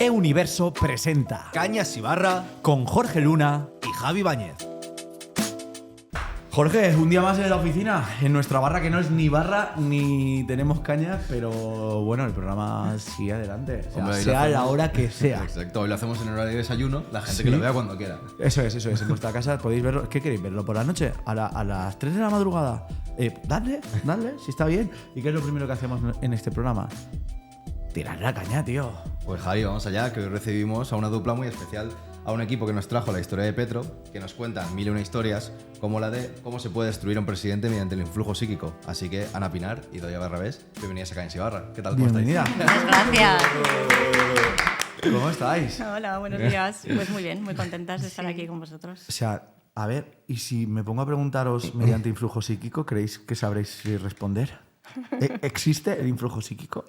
E-Universo presenta Cañas y Barra con Jorge Luna y Javi Báñez. Jorge, un día más en la oficina, en nuestra barra que no es ni barra ni tenemos cañas, pero bueno, el programa sigue adelante, o sea, Hombre, sea la hora que sea. Exacto, hoy lo hacemos en horario de desayuno, la gente ¿Sí? que lo vea cuando quiera. Eso es, en vuestra casa podéis verlo. ¿Qué queréis? ¿Verlo por la noche? ¿A las 3 de la madrugada? Dadle, si está bien. ¿Y qué es lo primero que hacemos en este programa? Tirar la caña, tío. Pues Javi, vamos allá, que hoy recibimos a una dupla muy especial, a un equipo que nos trajo la historia de Petro, que nos cuentan 1001 historias, como la de cómo se puede destruir a un presidente mediante el influjo psíquico. Así que Ana Pinar y Doya Barrabés, bienvenidas a Cañas y Barra. ¿Qué tal? ¿Cómo Bienvenida. Muchas gracias. ¿Cómo estáis? Hola, buenos días. Pues muy bien, muy contentas de estar aquí con vosotros. O sea, a ver, y si me pongo a preguntaros mediante influjo psíquico, ¿creéis que sabréis responder? ¿Existe el influjo psíquico?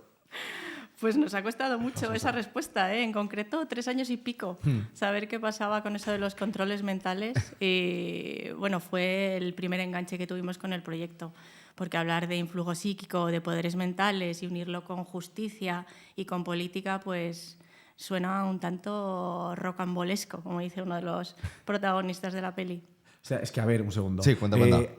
Pues nos ha costado mucho esa respuesta, ¿eh? En concreto 3 años y pico, saber qué pasaba con eso de los controles mentales. Y bueno, fue el primer enganche que tuvimos con el proyecto, porque hablar de influjo psíquico, de poderes mentales y unirlo con justicia y con política, pues suena un tanto rocambolesco, como dice uno de los protagonistas de la peli. O sea, es que, a ver, un segundo. Sí, cuenta.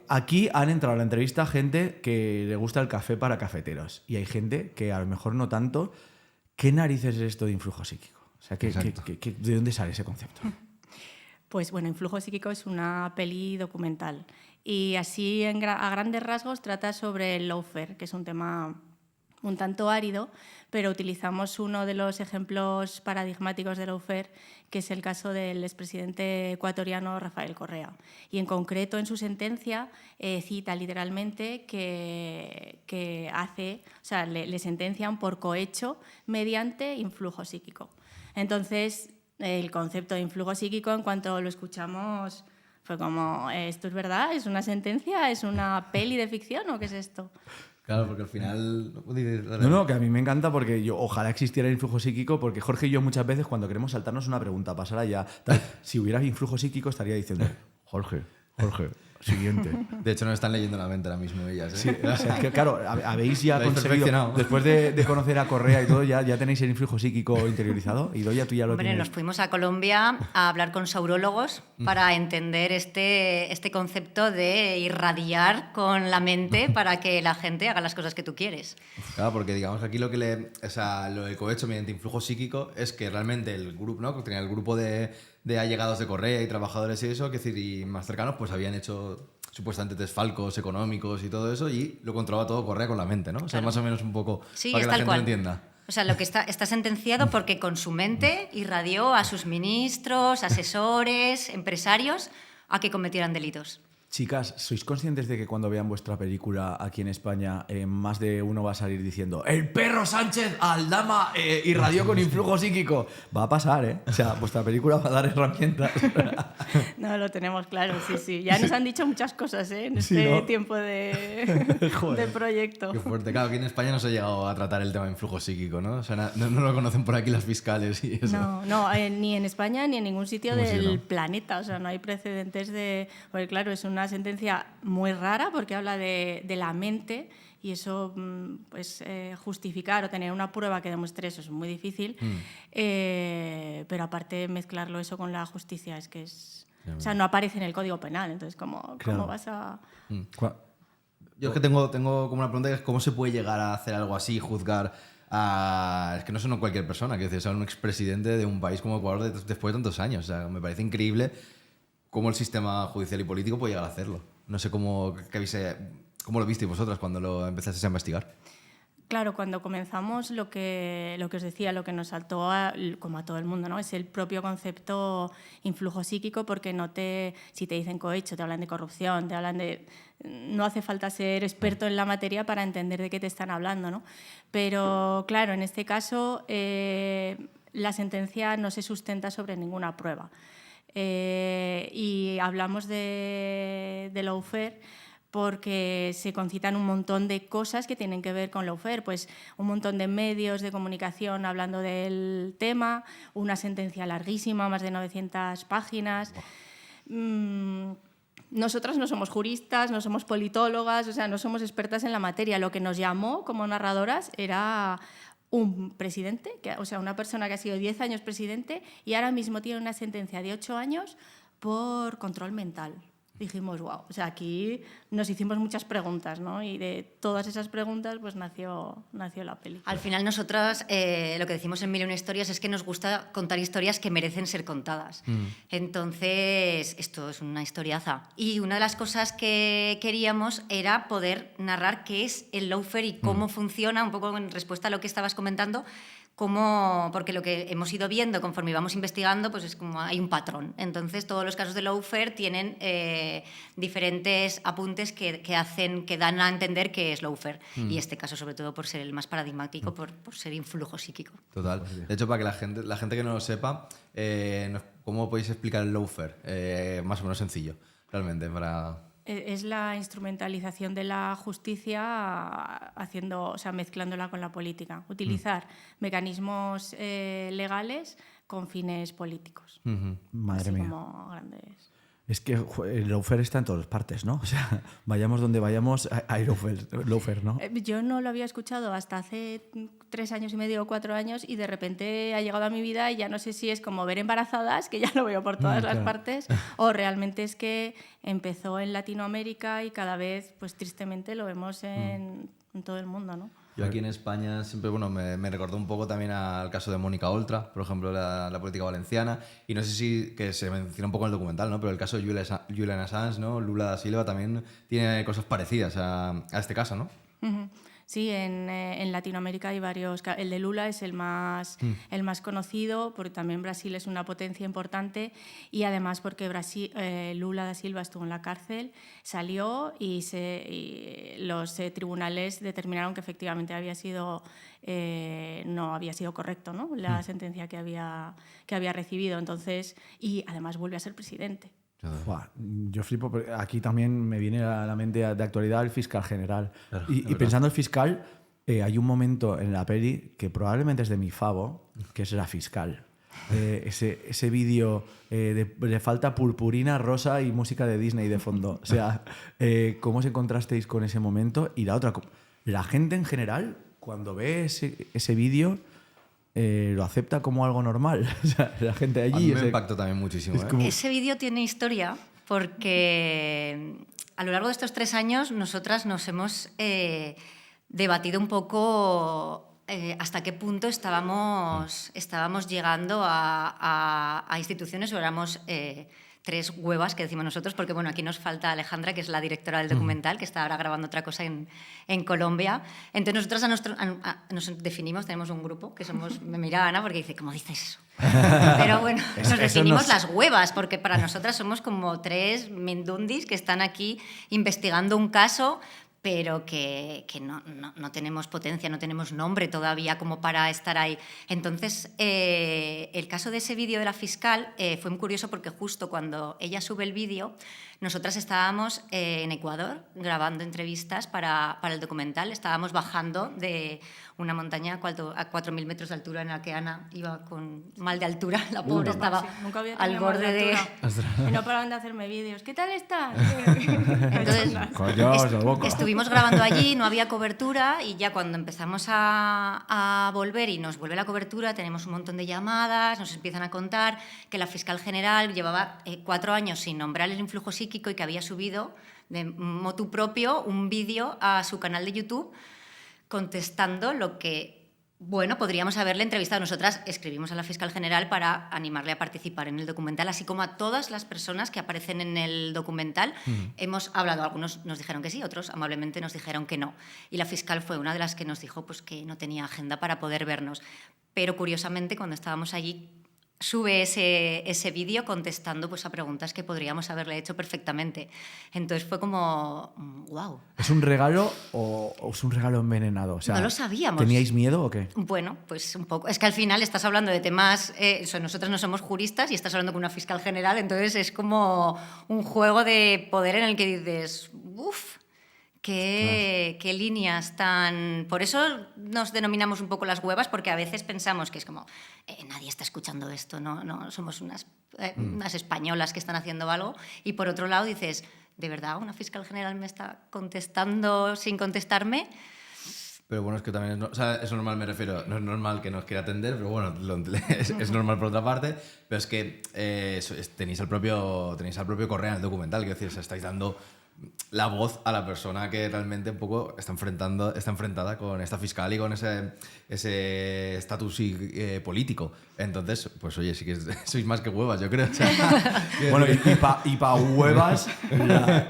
Aquí han entrado a la entrevista gente que le gusta el café para cafeteros. Y hay gente que a lo mejor no tanto. ¿Qué narices es esto de influjo psíquico? O sea, ¿de dónde sale ese concepto? Pues bueno, Influjo psíquico es una peli documental. Y así, a grandes rasgos, trata sobre el lawfare, que es un tema un tanto árido, pero utilizamos uno de los ejemplos paradigmáticos del lawfare, que es el caso del expresidente ecuatoriano Rafael Correa. Y en concreto, en su sentencia, cita literalmente que le sentencian por cohecho mediante influjo psíquico. Entonces, el concepto de influjo psíquico, en cuanto lo escuchamos, fue como, ¿esto es verdad? ¿Es una sentencia? ¿Es una peli de ficción o qué es esto? Claro, porque al final... No, que a mí me encanta porque ojalá existiera el influjo psíquico, porque Jorge y yo muchas veces cuando queremos saltarnos una pregunta, pasar allá, si hubiera influjo psíquico estaría diciendo, Jorge, siguiente. De hecho, nos están leyendo la mente ahora mismo ellas, ¿eh? Sí, o sea, es que claro, habéis ya Lo habéis conseguido, perfeccionado. después de conocer a Correa y todo, ya tenéis el influjo psíquico interiorizado. Y Doya, tú ya lo Hombre, tienes. nos fuimos a Colombia a hablar con saurólogos para entender este concepto de irradiar con la mente para que la gente haga las cosas que tú quieres. Claro, porque digamos que aquí lo del cohecho mediante influjo psíquico es que realmente el grupo, ¿no? Que tenía el grupo de allegados de Correa y trabajadores y eso, que decir, y más cercanos, pues habían hecho supuestamente desfalcos económicos y todo eso, y lo controlaba todo Correa con la mente, ¿no? O sea, Claro. más o menos un poco Sí, para que es la tal gente cual. lo entienda. O sea, lo que está sentenciado porque con su mente irradió a sus ministros, asesores, empresarios a que cometieran delitos. Chicas, ¿sois conscientes de que cuando vean vuestra película aquí en España, más de uno va a salir diciendo ¡El perro Sánchez Aldama irradió con influjo psíquico! Va a pasar, ¿eh? O sea, vuestra película va a dar herramientas. No, lo tenemos claro, sí. Ya nos han dicho muchas cosas, ¿eh? En este Sí, ¿no? tiempo de proyecto. Qué fuerte. Claro, aquí en España no se ha llegado a tratar el tema de influjo psíquico, ¿no? O sea, no lo conocen por aquí las fiscales y eso. No, ni en España ni en ningún sitio ¿Cómo del sí, no? planeta. O sea, no hay precedentes de... Porque claro, es una sentencia muy rara porque habla de la mente y eso, pues, justificar o tener una prueba que demuestre eso es muy difícil. Pero aparte mezclarlo eso con la justicia es que es... O sea, no aparece en el Código Penal. Entonces, ¿cómo vas a...? Yo es que tengo como una pregunta que es ¿cómo se puede llegar a hacer algo así, juzgar a... Es que no son cualquier persona, que es un expresidente de un país como Ecuador después de tantos años. O sea, me parece increíble cómo el sistema judicial y político puede llegar a hacerlo. No sé cómo lo visteis vosotras cuando lo empezasteis a investigar. Claro, cuando comenzamos lo que os decía, lo que nos saltó como a todo el mundo, ¿no? Es el propio concepto influjo psíquico, porque si te dicen cohecho, te hablan de corrupción, te hablan de... No hace falta ser experto en la materia para entender de qué te están hablando, ¿no? Pero claro, en este caso la sentencia no se sustenta sobre ninguna prueba. Y hablamos de lawfare porque se concitan un montón de cosas que tienen que ver con lawfare, pues un montón de medios de comunicación hablando del tema, una sentencia larguísima, más de 900 páginas. Nosotras no somos juristas, no somos politólogas, o sea, no somos expertas en la materia. Lo que nos llamó como narradoras era un presidente, o sea, una persona que ha sido 10 años presidente y ahora mismo tiene una sentencia de 8 años por control mental. Dijimos, wow, o sea, aquí nos hicimos muchas preguntas, ¿no? Y de todas esas preguntas pues nació la película. Al final nosotras lo que decimos en Mil y una historias es que nos gusta contar historias que merecen ser contadas. Entonces, esto es una historiaza. Y una de las cosas que queríamos era poder narrar qué es el lawfare y cómo funciona, un poco en respuesta a lo que estabas comentando, porque lo que hemos ido viendo conforme íbamos investigando, pues es como hay un patrón. Entonces, todos los casos de lawfare tienen diferentes apuntes que dan a entender que es lawfare. Y este caso, sobre todo, por ser el más paradigmático, por ser influjo psíquico. Total. De hecho, para que la gente que no lo sepa, ¿cómo podéis explicar el lawfare? Más o menos sencillo, realmente, para... Es la instrumentalización de la justicia mezclándola con la política. Utilizar mecanismos legales con fines políticos. Madre mía. Como grandes. Es que el lawfare está en todas partes, ¿no? O sea, vayamos donde vayamos, hay lawfare, ¿no? Yo no lo había escuchado hasta hace 3 años y medio o 4 años y de repente ha llegado a mi vida y ya no sé si es como ver embarazadas, que ya lo veo por todas las partes, o realmente es que empezó en Latinoamérica y cada vez, pues tristemente, lo vemos en todo el mundo, ¿no? Yo aquí en España siempre, me recordó un poco también al caso de Mónica Oltra, por ejemplo, la política valenciana, y no sé si, que se menciona un poco en el documental, ¿no? Pero el caso de Julian Assange, ¿no? Lula da Silva también tiene cosas parecidas a este caso, ¿no? Sí, en Latinoamérica hay varios. El de Lula es el más conocido, porque también Brasil es una potencia importante y además porque Lula da Silva estuvo en la cárcel, salió y los tribunales determinaron que efectivamente no había sido correcto, ¿no? La sentencia que había recibido. Entonces, y además vuelve a ser presidente. Yo flipo, aquí también me viene a la mente de actualidad el fiscal general. Claro, y pensando en el fiscal, hay un momento en la peli que probablemente es de mi favo, que es la fiscal. Ese vídeo le falta purpurina rosa y música de Disney de fondo. O sea, ¿cómo os encontrasteis con ese momento? Y la otra, la gente en general, cuando ve ese vídeo, lo acepta como algo normal. O sea, la gente allí... A mí me impactó también muchísimo. como... Ese vídeo tiene historia porque a lo largo de estos 3 años nosotras nos hemos debatido un poco hasta qué punto estábamos llegando a instituciones o éramos... 3 huevas que decimos nosotros, porque bueno, aquí nos falta Alejandra, que es la directora del documental, que está ahora grabando otra cosa en Colombia. Entonces nosotros nos definimos, tenemos un grupo, que somos, me mira Ana porque dice, ¿cómo dices eso? Pero bueno, nos definimos las huevas, porque para nosotras somos como 3 mindundis que están aquí investigando un caso, pero que no tenemos potencia, no tenemos nombre todavía como para estar ahí. Entonces, el caso de ese vídeo de la fiscal fue muy curioso porque justo cuando ella sube el vídeo, nosotras estábamos en Ecuador grabando entrevistas para el documental. Estábamos bajando de una montaña a 4.000 metros de altura en la que Ana iba con mal de altura. La pobre estaba Nunca había al borde de... Y no paraban de hacerme vídeos. ¿Qué tal estás? Entonces, estuvimos grabando allí, no había cobertura y ya cuando empezamos a volver y nos vuelve la cobertura, tenemos un montón de llamadas, nos empiezan a contar que la fiscal general llevaba 4 años sin nombrar el influjo psíquico y que había subido de motu propio un vídeo a su canal de YouTube contestando lo que, bueno, podríamos haberle entrevistado. Nosotras escribimos a la fiscal general para animarle a participar en el documental, así como a todas las personas que aparecen en el documental. Hemos hablado, algunos nos dijeron que sí, otros amablemente nos dijeron que no. Y la fiscal fue una de las que nos dijo pues, que no tenía agenda para poder vernos. Pero curiosamente, cuando estábamos allí, sube ese vídeo contestando pues, a preguntas que podríamos haberle hecho perfectamente. Entonces fue como, wow. ¿Es un regalo o es un regalo envenenado? O sea, no lo sabíamos. ¿teníais miedo o qué? Bueno, pues un poco. Es que al final estás hablando de temas... nosotros no somos juristas y estás hablando con una fiscal general, entonces es como un juego de poder en el que dices, uff, ¿qué líneas tan...? Por eso nos denominamos un poco las huevas, porque a veces pensamos que es como, nadie está escuchando esto, no somos unas españolas que están haciendo algo. Y por otro lado dices, ¿de verdad una fiscal general me está contestando sin contestarme? Pero bueno, es que también o sea, es normal, me refiero, no es normal que nos quiera atender, pero bueno, es normal por otra parte, pero es que tenéis al propio Correa en el documental, quiero decir, o sea, estáis dando la voz a la persona que realmente un poco está enfrentada con esta fiscal y con ese estatus político. Entonces, pues oye, sí que sois más que huevas, yo creo. O sea, Bueno, y pa huevas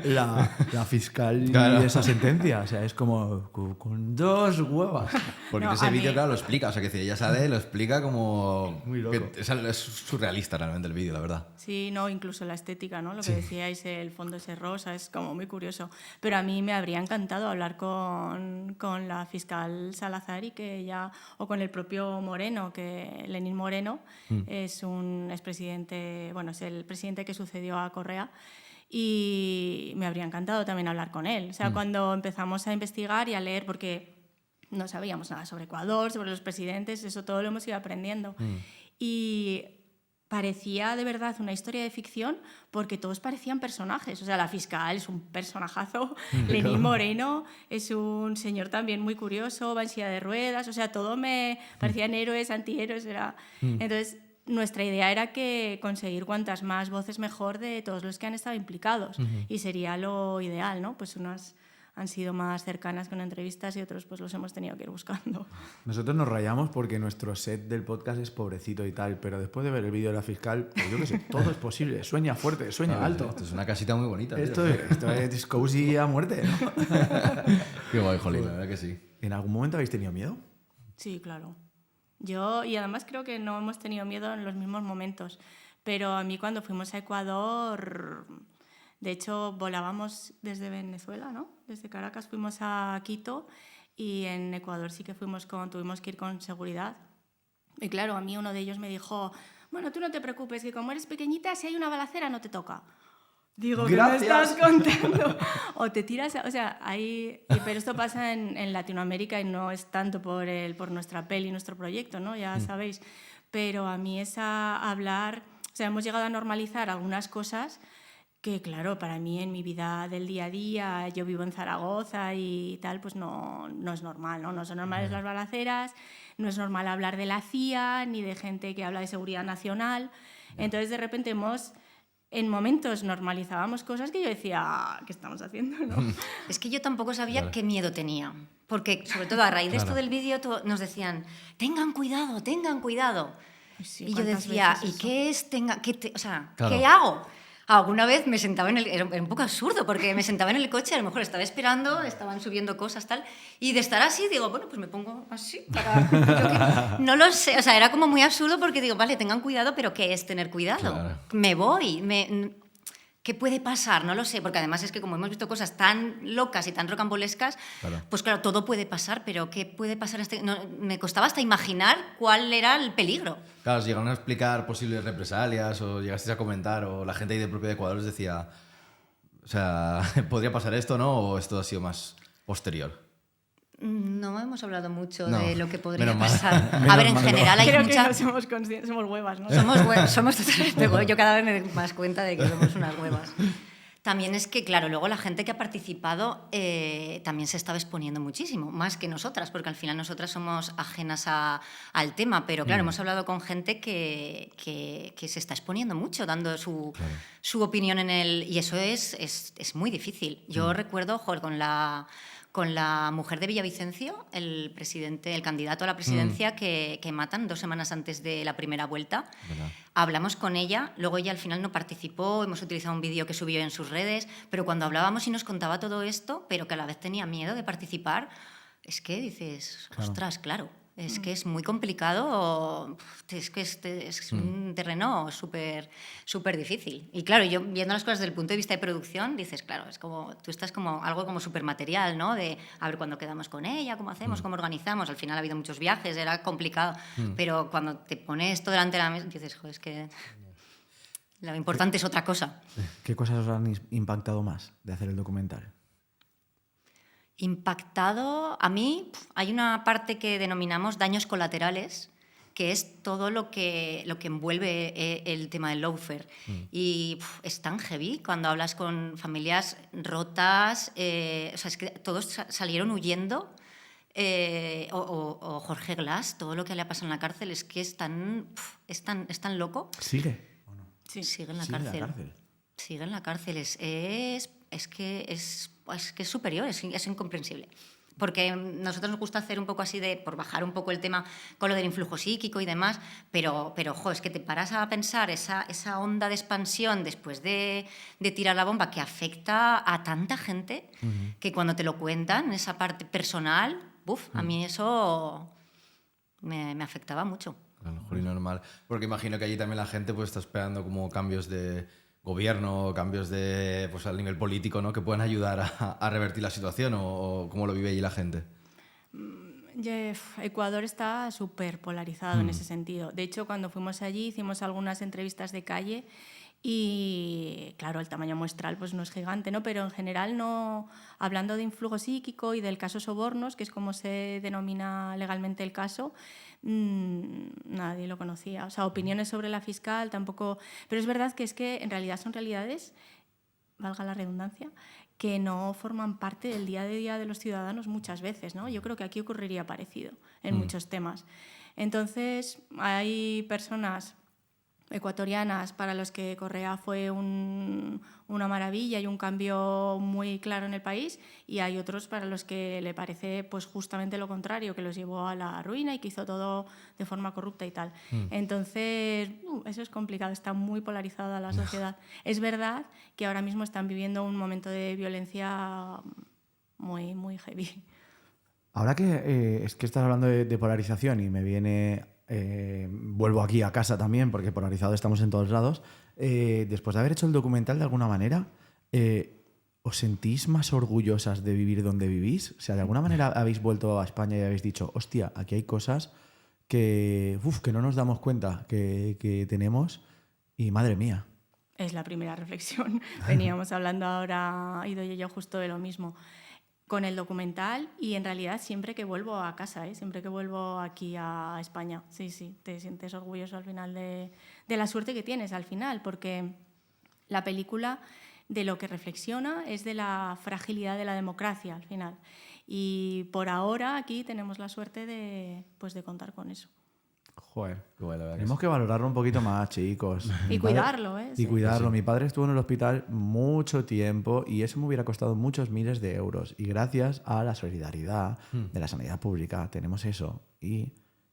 la fiscal Claro. y esa sentencia. O sea, es como con 2 huevas. porque No, en ese a vídeo, mí- claro, lo explica. O sea, que si ella sale, lo explica como... Muy loco. que es surrealista realmente el vídeo, la verdad. Sí, no, incluso la estética, ¿no? Lo que decíais, el fondo ese rosa, es como muy curioso. Pero a mí me habría encantado hablar con la fiscal Salazar y que ella, o con el propio Moreno, que Lenín Moreno es un expresidente, bueno, es el presidente que sucedió a Correa. Y me habría encantado también hablar con él. O sea, cuando empezamos a investigar y a leer, porque no sabíamos nada sobre Ecuador, sobre los presidentes, eso todo lo hemos ido aprendiendo. Y parecía de verdad una historia de ficción porque todos parecían personajes. O sea, la fiscal es un personajazo, Lenín Moreno es un señor también muy curioso, va en silla de ruedas, o sea, todo me parecían héroes, antihéroes. Entonces, nuestra idea era que conseguir cuantas más voces mejor de todos los que han estado implicados. Y sería lo ideal, ¿no? Pues unas han sido más cercanas con entrevistas y otros pues los hemos tenido que ir buscando. Nosotros nos rayamos porque nuestro set del podcast es pobrecito y tal, pero después de ver el vídeo de la fiscal, pues yo qué sé, todo es posible. Sueña fuerte, sueña alto. Esto es una casita muy bonita. tío. Esto es cozy a muerte, ¿no? Qué guay, jolín, la verdad que sí. ¿En algún momento habéis tenido miedo? Sí, claro. Yo, y además creo que no hemos tenido miedo en los mismos momentos, pero a mí cuando fuimos a Ecuador, de hecho volábamos desde Venezuela, ¿no? Desde Caracas fuimos a Quito y en Ecuador sí que tuvimos que ir con seguridad. Y claro, a mí uno de ellos me dijo, bueno, tú no te preocupes, que como eres pequeñita, si hay una balacera no te toca. Digo, ¿qué me estás contando? O te tiras, o sea, pero esto pasa en Latinoamérica y no es tanto por nuestra peli, nuestro proyecto, ¿no? Ya sabéis. Pero a mí es hablar, o sea, hemos llegado a normalizar algunas cosas que, claro, para mí en mi vida del día a día, yo vivo en Zaragoza y tal, pues no es normal, ¿no? No son normales las balaceras, no es normal hablar de la CIA ni de gente que habla de seguridad nacional. Entonces, de repente en momentos normalizábamos cosas que yo decía, ¿qué estamos haciendo? ¿No? Es que yo tampoco sabía qué miedo tenía. Porque, sobre todo, a raíz de esto del vídeo, nos decían, tengan cuidado, tengan cuidado. Sí, y yo ¿cuántas decía, veces ¿y eso? qué es? O sea, Claro. ¿qué hago? Alguna vez me sentaba era un poco absurdo, porque me sentaba en el coche, a lo mejor estaba esperando, estaban subiendo cosas, tal, y de estar así, digo, bueno, pues me pongo así, no lo sé, o sea, era como muy absurdo porque digo, vale, tengan cuidado, pero ¿qué es tener cuidado? Claro. Me voy, ¿qué puede pasar? No lo sé, porque además es que como hemos visto cosas tan locas y tan rocambolescas, Claro. pues claro, todo puede pasar, pero ¿qué puede pasar? Me costaba hasta imaginar cuál era el peligro. Claro, os llegaron a explicar posibles represalias o llegasteis a comentar o la gente ahí del propio Ecuador os decía, o sea, ¿podría pasar esto, no? ¿O esto ha sido más posterior? No hemos hablado mucho No, de lo que podría menos mal. pasar. Menos A ver, en mal, general hay Creo que mucha... no somos conscientes, somos huevas, ¿no? Somos totalmente huevos. Yo cada vez me doy más cuenta de que somos unas huevas. También es que, claro, luego la gente que ha participado también se estaba exponiendo muchísimo, más que nosotras, porque al final nosotras somos ajenas al tema, pero claro, hemos hablado con gente que se está exponiendo mucho, dando su opinión en el... Y eso es muy difícil. Yo recuerdo, joder, con la mujer de Villavicencio, el candidato a la presidencia que matan 2 semanas antes de la primera vuelta. ¿Verdad? Hablamos con ella, luego ella al final no participó, hemos utilizado un vídeo que subió en sus redes, pero cuando hablábamos y nos contaba todo esto, pero que a la vez tenía miedo de participar, es que dices, ostras, claro, es que es muy complicado, es que es un terreno súper difícil. Y claro, yo viendo las cosas desde el punto de vista de producción, dices, claro, es como, tú estás como algo como súper material, ¿no? De a ver cuándo quedamos con ella, cómo hacemos, cómo organizamos. Al final ha habido muchos viajes, era complicado, pero cuando te pones todo delante de la mesa, dices, joder, es que lo importante es otra cosa. ¿Qué cosas os han impactado más de hacer el documental? Impactado, a mí hay una parte que denominamos daños colaterales, que es todo lo que envuelve el tema del lawfare. Y es tan heavy cuando hablas con familias rotas, o sea, es que todos salieron huyendo o Jorge Glass, todo lo que le ha pasado en la cárcel es que es tan loco. ¿Sigue? Sí. Sigue en la Sigue en la cárcel. cárcel. Sigue en la cárcel. Es que es superior, es incomprensible. Porque nosotros nos gusta hacer un poco así por bajar un poco el tema con lo del influjo psíquico y demás, pero es que te paras a pensar esa onda de expansión después de tirar la bomba que afecta a tanta gente, que cuando te lo cuentan, esa parte personal, a mí eso me afectaba mucho. A lo mejor y normal. Porque imagino que allí también la gente pues está esperando como cambios de gobierno, cambios de pues al nivel político, ¿no? Que puedan ayudar a revertir la situación o cómo lo vive allí la gente. Ecuador está súper polarizado en ese sentido. De hecho, cuando fuimos allí hicimos algunas entrevistas de calle y, claro, el tamaño muestral pues no es gigante, ¿no? Pero en general, no, hablando de influjo psíquico y del caso Sobornos, que es como se denomina legalmente el caso, nadie lo conocía. O sea, opiniones sobre la fiscal tampoco... Pero es verdad que en realidad son realidades, valga la redundancia, que no forman parte del día a día de los ciudadanos muchas veces, ¿no? Yo creo que aquí ocurriría parecido en muchos temas. Entonces, hay personas ecuatorianas para los que Correa fue una maravilla y un cambio muy claro en el país, y hay otros para los que le parece pues justamente lo contrario, que los llevó a la ruina y que hizo todo de forma corrupta y tal. Entonces, eso es complicado, está muy polarizada la sociedad. Es verdad que ahora mismo están viviendo un momento de violencia muy, muy heavy. Ahora que es que estás hablando de polarización y me viene... vuelvo aquí a casa también, porque polarizado estamos en todos lados. Después de haber hecho el documental, de alguna manera, ¿os sentís más orgullosas de vivir donde vivís? O sea, ¿de alguna manera habéis vuelto a España y habéis dicho, hostia, aquí hay cosas que no nos damos cuenta que tenemos y madre mía? Es la primera reflexión. Veníamos hablando ahora, Ido y yo, justo de lo mismo con el documental, y en realidad siempre que vuelvo a casa, siempre que vuelvo aquí a España, sí, te sientes orgulloso al final de la suerte que tienes al final, porque la película de lo que reflexiona es de la fragilidad de la democracia al final, y por ahora aquí tenemos la suerte de contar con eso. Joder, Qué guay, la verdad que tenemos que valorarlo un poquito más, chicos. Y cuidarlo, ¿eh? Y cuidarlo. Mi padre estuvo en el hospital mucho tiempo y eso me hubiera costado muchos miles de euros. Y gracias a la solidaridad de la sanidad pública tenemos eso. Y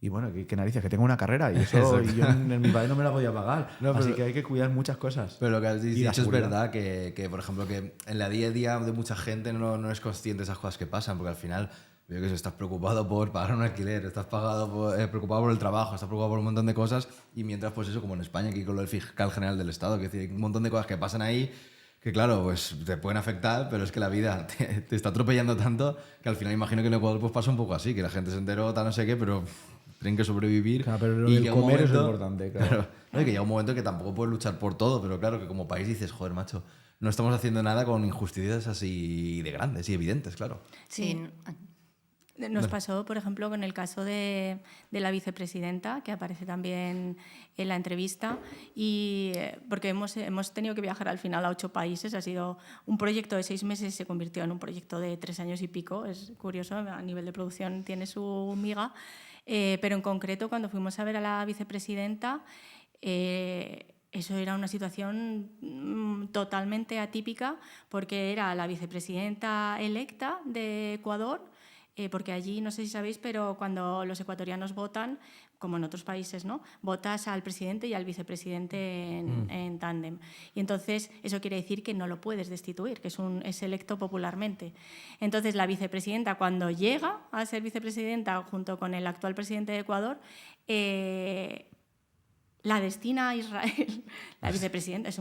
bueno, que narices, que tengo una carrera y eso y yo en mi padre no me la podía pagar. Así que hay que cuidar muchas cosas. Pero lo que has Y la dicho es seguridad. verdad que, por ejemplo, que en la día a día de mucha gente no es consciente de esas cosas que pasan, porque al final, veo que estás preocupado por pagar un alquiler, estás preocupado por el trabajo, estás preocupado por un montón de cosas, y mientras, pues eso, como en España, aquí con lo del fiscal general del Estado, que es decir, hay un montón de cosas que pasan ahí que, claro, pues te pueden afectar, pero es que la vida te está atropellando tanto que al final imagino que en Ecuador pues pasa un poco así, que la gente se enteró, tal, no sé qué, pero tienen que sobrevivir. Claro, pero lo y del llega un comer es momento- importante, claro. No, y que llega un momento que tampoco puedes luchar por todo, pero claro, que como país dices, joder, macho, no estamos haciendo nada con injusticias así de grandes y evidentes, claro. Sí. Nos pasó, por ejemplo, con el caso de la vicepresidenta, que aparece también en la entrevista, y porque hemos tenido que viajar al final a 8 países. Ha sido un proyecto de 6 meses y se convirtió en un proyecto de 3 años y pico. Es curioso, a nivel de producción tiene su miga. Pero en concreto, cuando fuimos a ver a la vicepresidenta, eso era una situación totalmente atípica, porque era la vicepresidenta electa de Ecuador, porque allí, no sé si sabéis, pero cuando los ecuatorianos votan, como en otros países, ¿no?, votas al presidente y al vicepresidente en tándem. Y entonces eso quiere decir que no lo puedes destituir, que es electo popularmente. Entonces la vicepresidenta, cuando llega a ser vicepresidenta junto con el actual presidente de Ecuador, la destina a Israel. La vicepresidenta es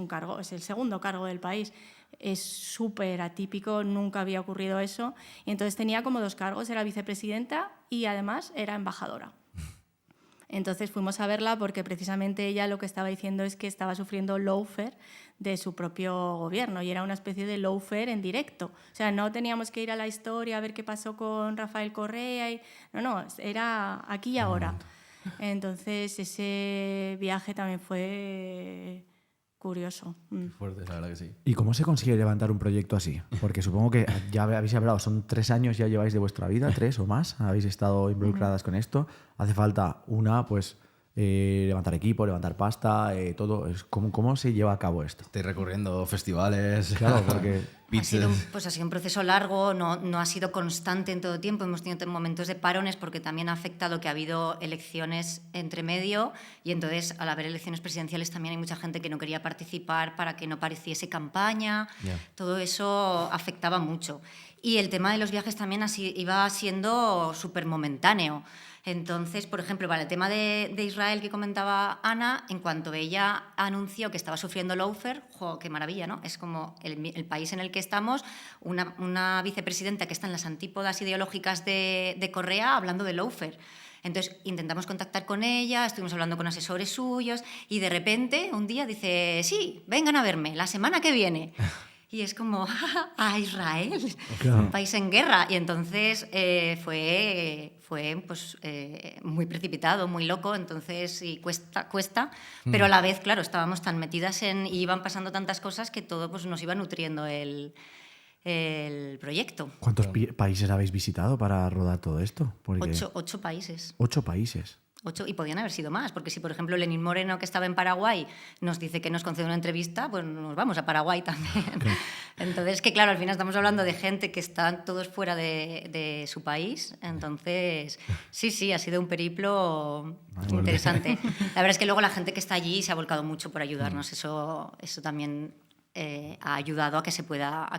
el segundo cargo del país. Es súper atípico, nunca había ocurrido eso. Y entonces tenía como 2 cargos, era vicepresidenta y además era embajadora. Entonces fuimos a verla porque precisamente ella lo que estaba diciendo es que estaba sufriendo lawfare de su propio gobierno, y era una especie de lawfare en directo. O sea, no teníamos que ir a la historia a ver qué pasó con Rafael Correa. No, era aquí y ahora. Entonces ese viaje también fue curioso. Fuerte, la verdad que sí. ¿Y cómo se consigue levantar un proyecto así? Porque supongo que ya habéis hablado, son 3 años ya lleváis de vuestra vida, 3 o más, habéis estado involucradas con esto. Hace falta levantar equipo, levantar pasta, todo. ¿Cómo se lleva a cabo esto? Estáis recorriendo festivales. Claro, porque Ha sido un proceso largo, no ha sido constante en todo tiempo. Hemos tenido momentos de parones porque también ha afectado que ha habido elecciones entre medio y entonces al haber elecciones presidenciales también hay mucha gente que no quería participar para que no pareciese campaña. Yeah. Todo eso afectaba mucho. Y el tema de los viajes también iba siendo súper momentáneo. Entonces, por ejemplo, para el tema de Israel que comentaba Ana, en cuanto ella anunció que estaba sufriendo lawfare, ¡jo, qué maravilla!, ¿no? Es como el país en el que estamos, una vicepresidenta que está en las antípodas ideológicas de Correa hablando de lawfare. Entonces intentamos contactar con ella, estuvimos hablando con asesores suyos y de repente un día dice, sí, vengan a verme la semana que viene. Y es como, a Israel, Claro. un país en guerra. Y entonces fue muy precipitado, muy loco, entonces y cuesta. Pero a la vez, claro, estábamos tan metidas y iban pasando tantas cosas que todo pues, nos iba nutriendo el proyecto. ¿cuántos países habéis visitado para rodar todo esto? Porque 8 países. 8 países. 8, y podían haber sido más, porque si, por ejemplo, Lenín Moreno, que estaba en Paraguay, nos dice que nos concede una entrevista, pues nos vamos a Paraguay también. Entonces, que claro, al final estamos hablando de gente que están todos fuera de su país. Entonces, sí, ha sido un periplo interesante. La verdad es que luego la gente que está allí se ha volcado mucho por ayudarnos. Eso también ha ayudado a que se pueda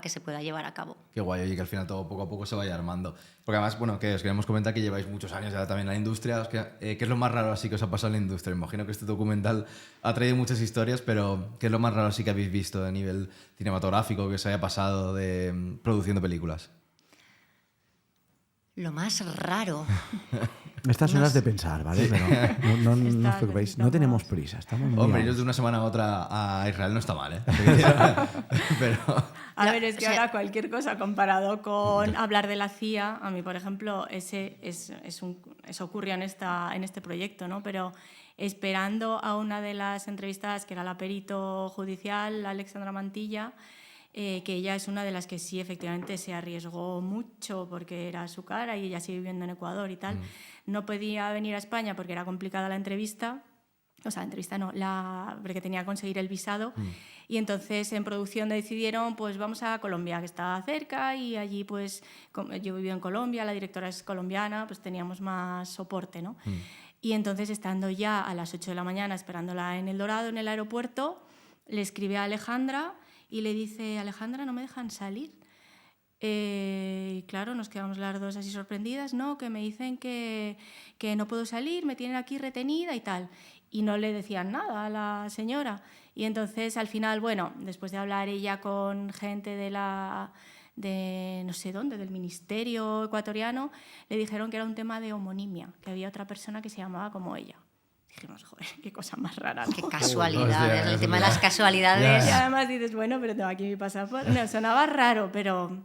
llevar a cabo. Qué guay, oye, que al final todo poco a poco se vaya armando. Porque además, bueno, que os queremos comentar que lleváis muchos años ya también en la industria. ¿Qué es lo más raro así que os ha pasado en la industria? Me imagino que este documental ha traído muchas historias, pero ¿qué es lo más raro así que habéis visto a nivel cinematográfico que os haya pasado produciendo películas? Lo más raro. Estas horas de pensar, ¿vale? Pero no os preocupéis, no tenemos prisa. Estamos muy Hombre, liados. iros de una semana a otra a Israel no está mal, ¿eh? Pero... A ver, es que ahora cualquier cosa comparado con hablar de la CIA, a mí, por ejemplo, eso ocurrió en este proyecto, ¿no? Pero esperando a una de las entrevistadas, que era la perito judicial, Alexandra Mantilla, que ella es una de las que sí efectivamente se arriesgó mucho porque era su cara y ella sigue viviendo en Ecuador y tal. No podía venir a España porque era complicada la entrevista. O sea, la entrevista no, porque tenía que conseguir el visado. Y entonces en producción decidieron, pues vamos a Colombia, que está cerca, y allí pues yo vivo en Colombia, la directora es colombiana, pues teníamos más soporte, ¿no? Y entonces, estando ya a las 8 de la mañana esperándola en El Dorado, en el aeropuerto, le escribe a Alejandra y le dice, Alejandra, no me dejan salir. Y claro, nos quedamos las dos así sorprendidas, ¿no? Que me dicen que no puedo salir, me tienen aquí retenida y tal. Y no le decían nada a la señora. Y entonces, al final, bueno, después de hablar ella con gente de no sé dónde, del ministerio ecuatoriano, le dijeron que era un tema de homonimia, que había otra persona que se llamaba como ella. Dijimos, joder, qué cosa más rara, ¿no? Qué casualidades, Hostia, el tema de las casualidades. Y además dices, bueno, pero tengo aquí mi pasaporte. No, sonaba raro, pero...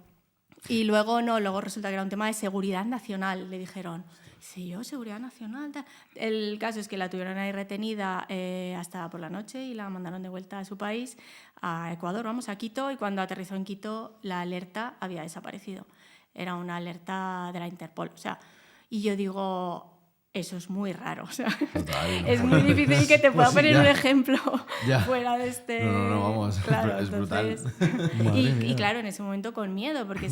Y luego resulta que era un tema de seguridad nacional, le dijeron. Sí, yo, seguridad nacional. Tal. El caso es que la tuvieron ahí retenida hasta por la noche y la mandaron de vuelta a su país, a Ecuador, a Quito, y cuando aterrizó en Quito la alerta había desaparecido. Era una alerta de la Interpol. O sea, y yo digo... Eso es muy raro, o sea, Total, es muy difícil que te pueda Pues poner ya. un ejemplo Ya. fuera de este... No, vamos, claro, es brutal. Madre y mía. claro, en ese momento con miedo, porque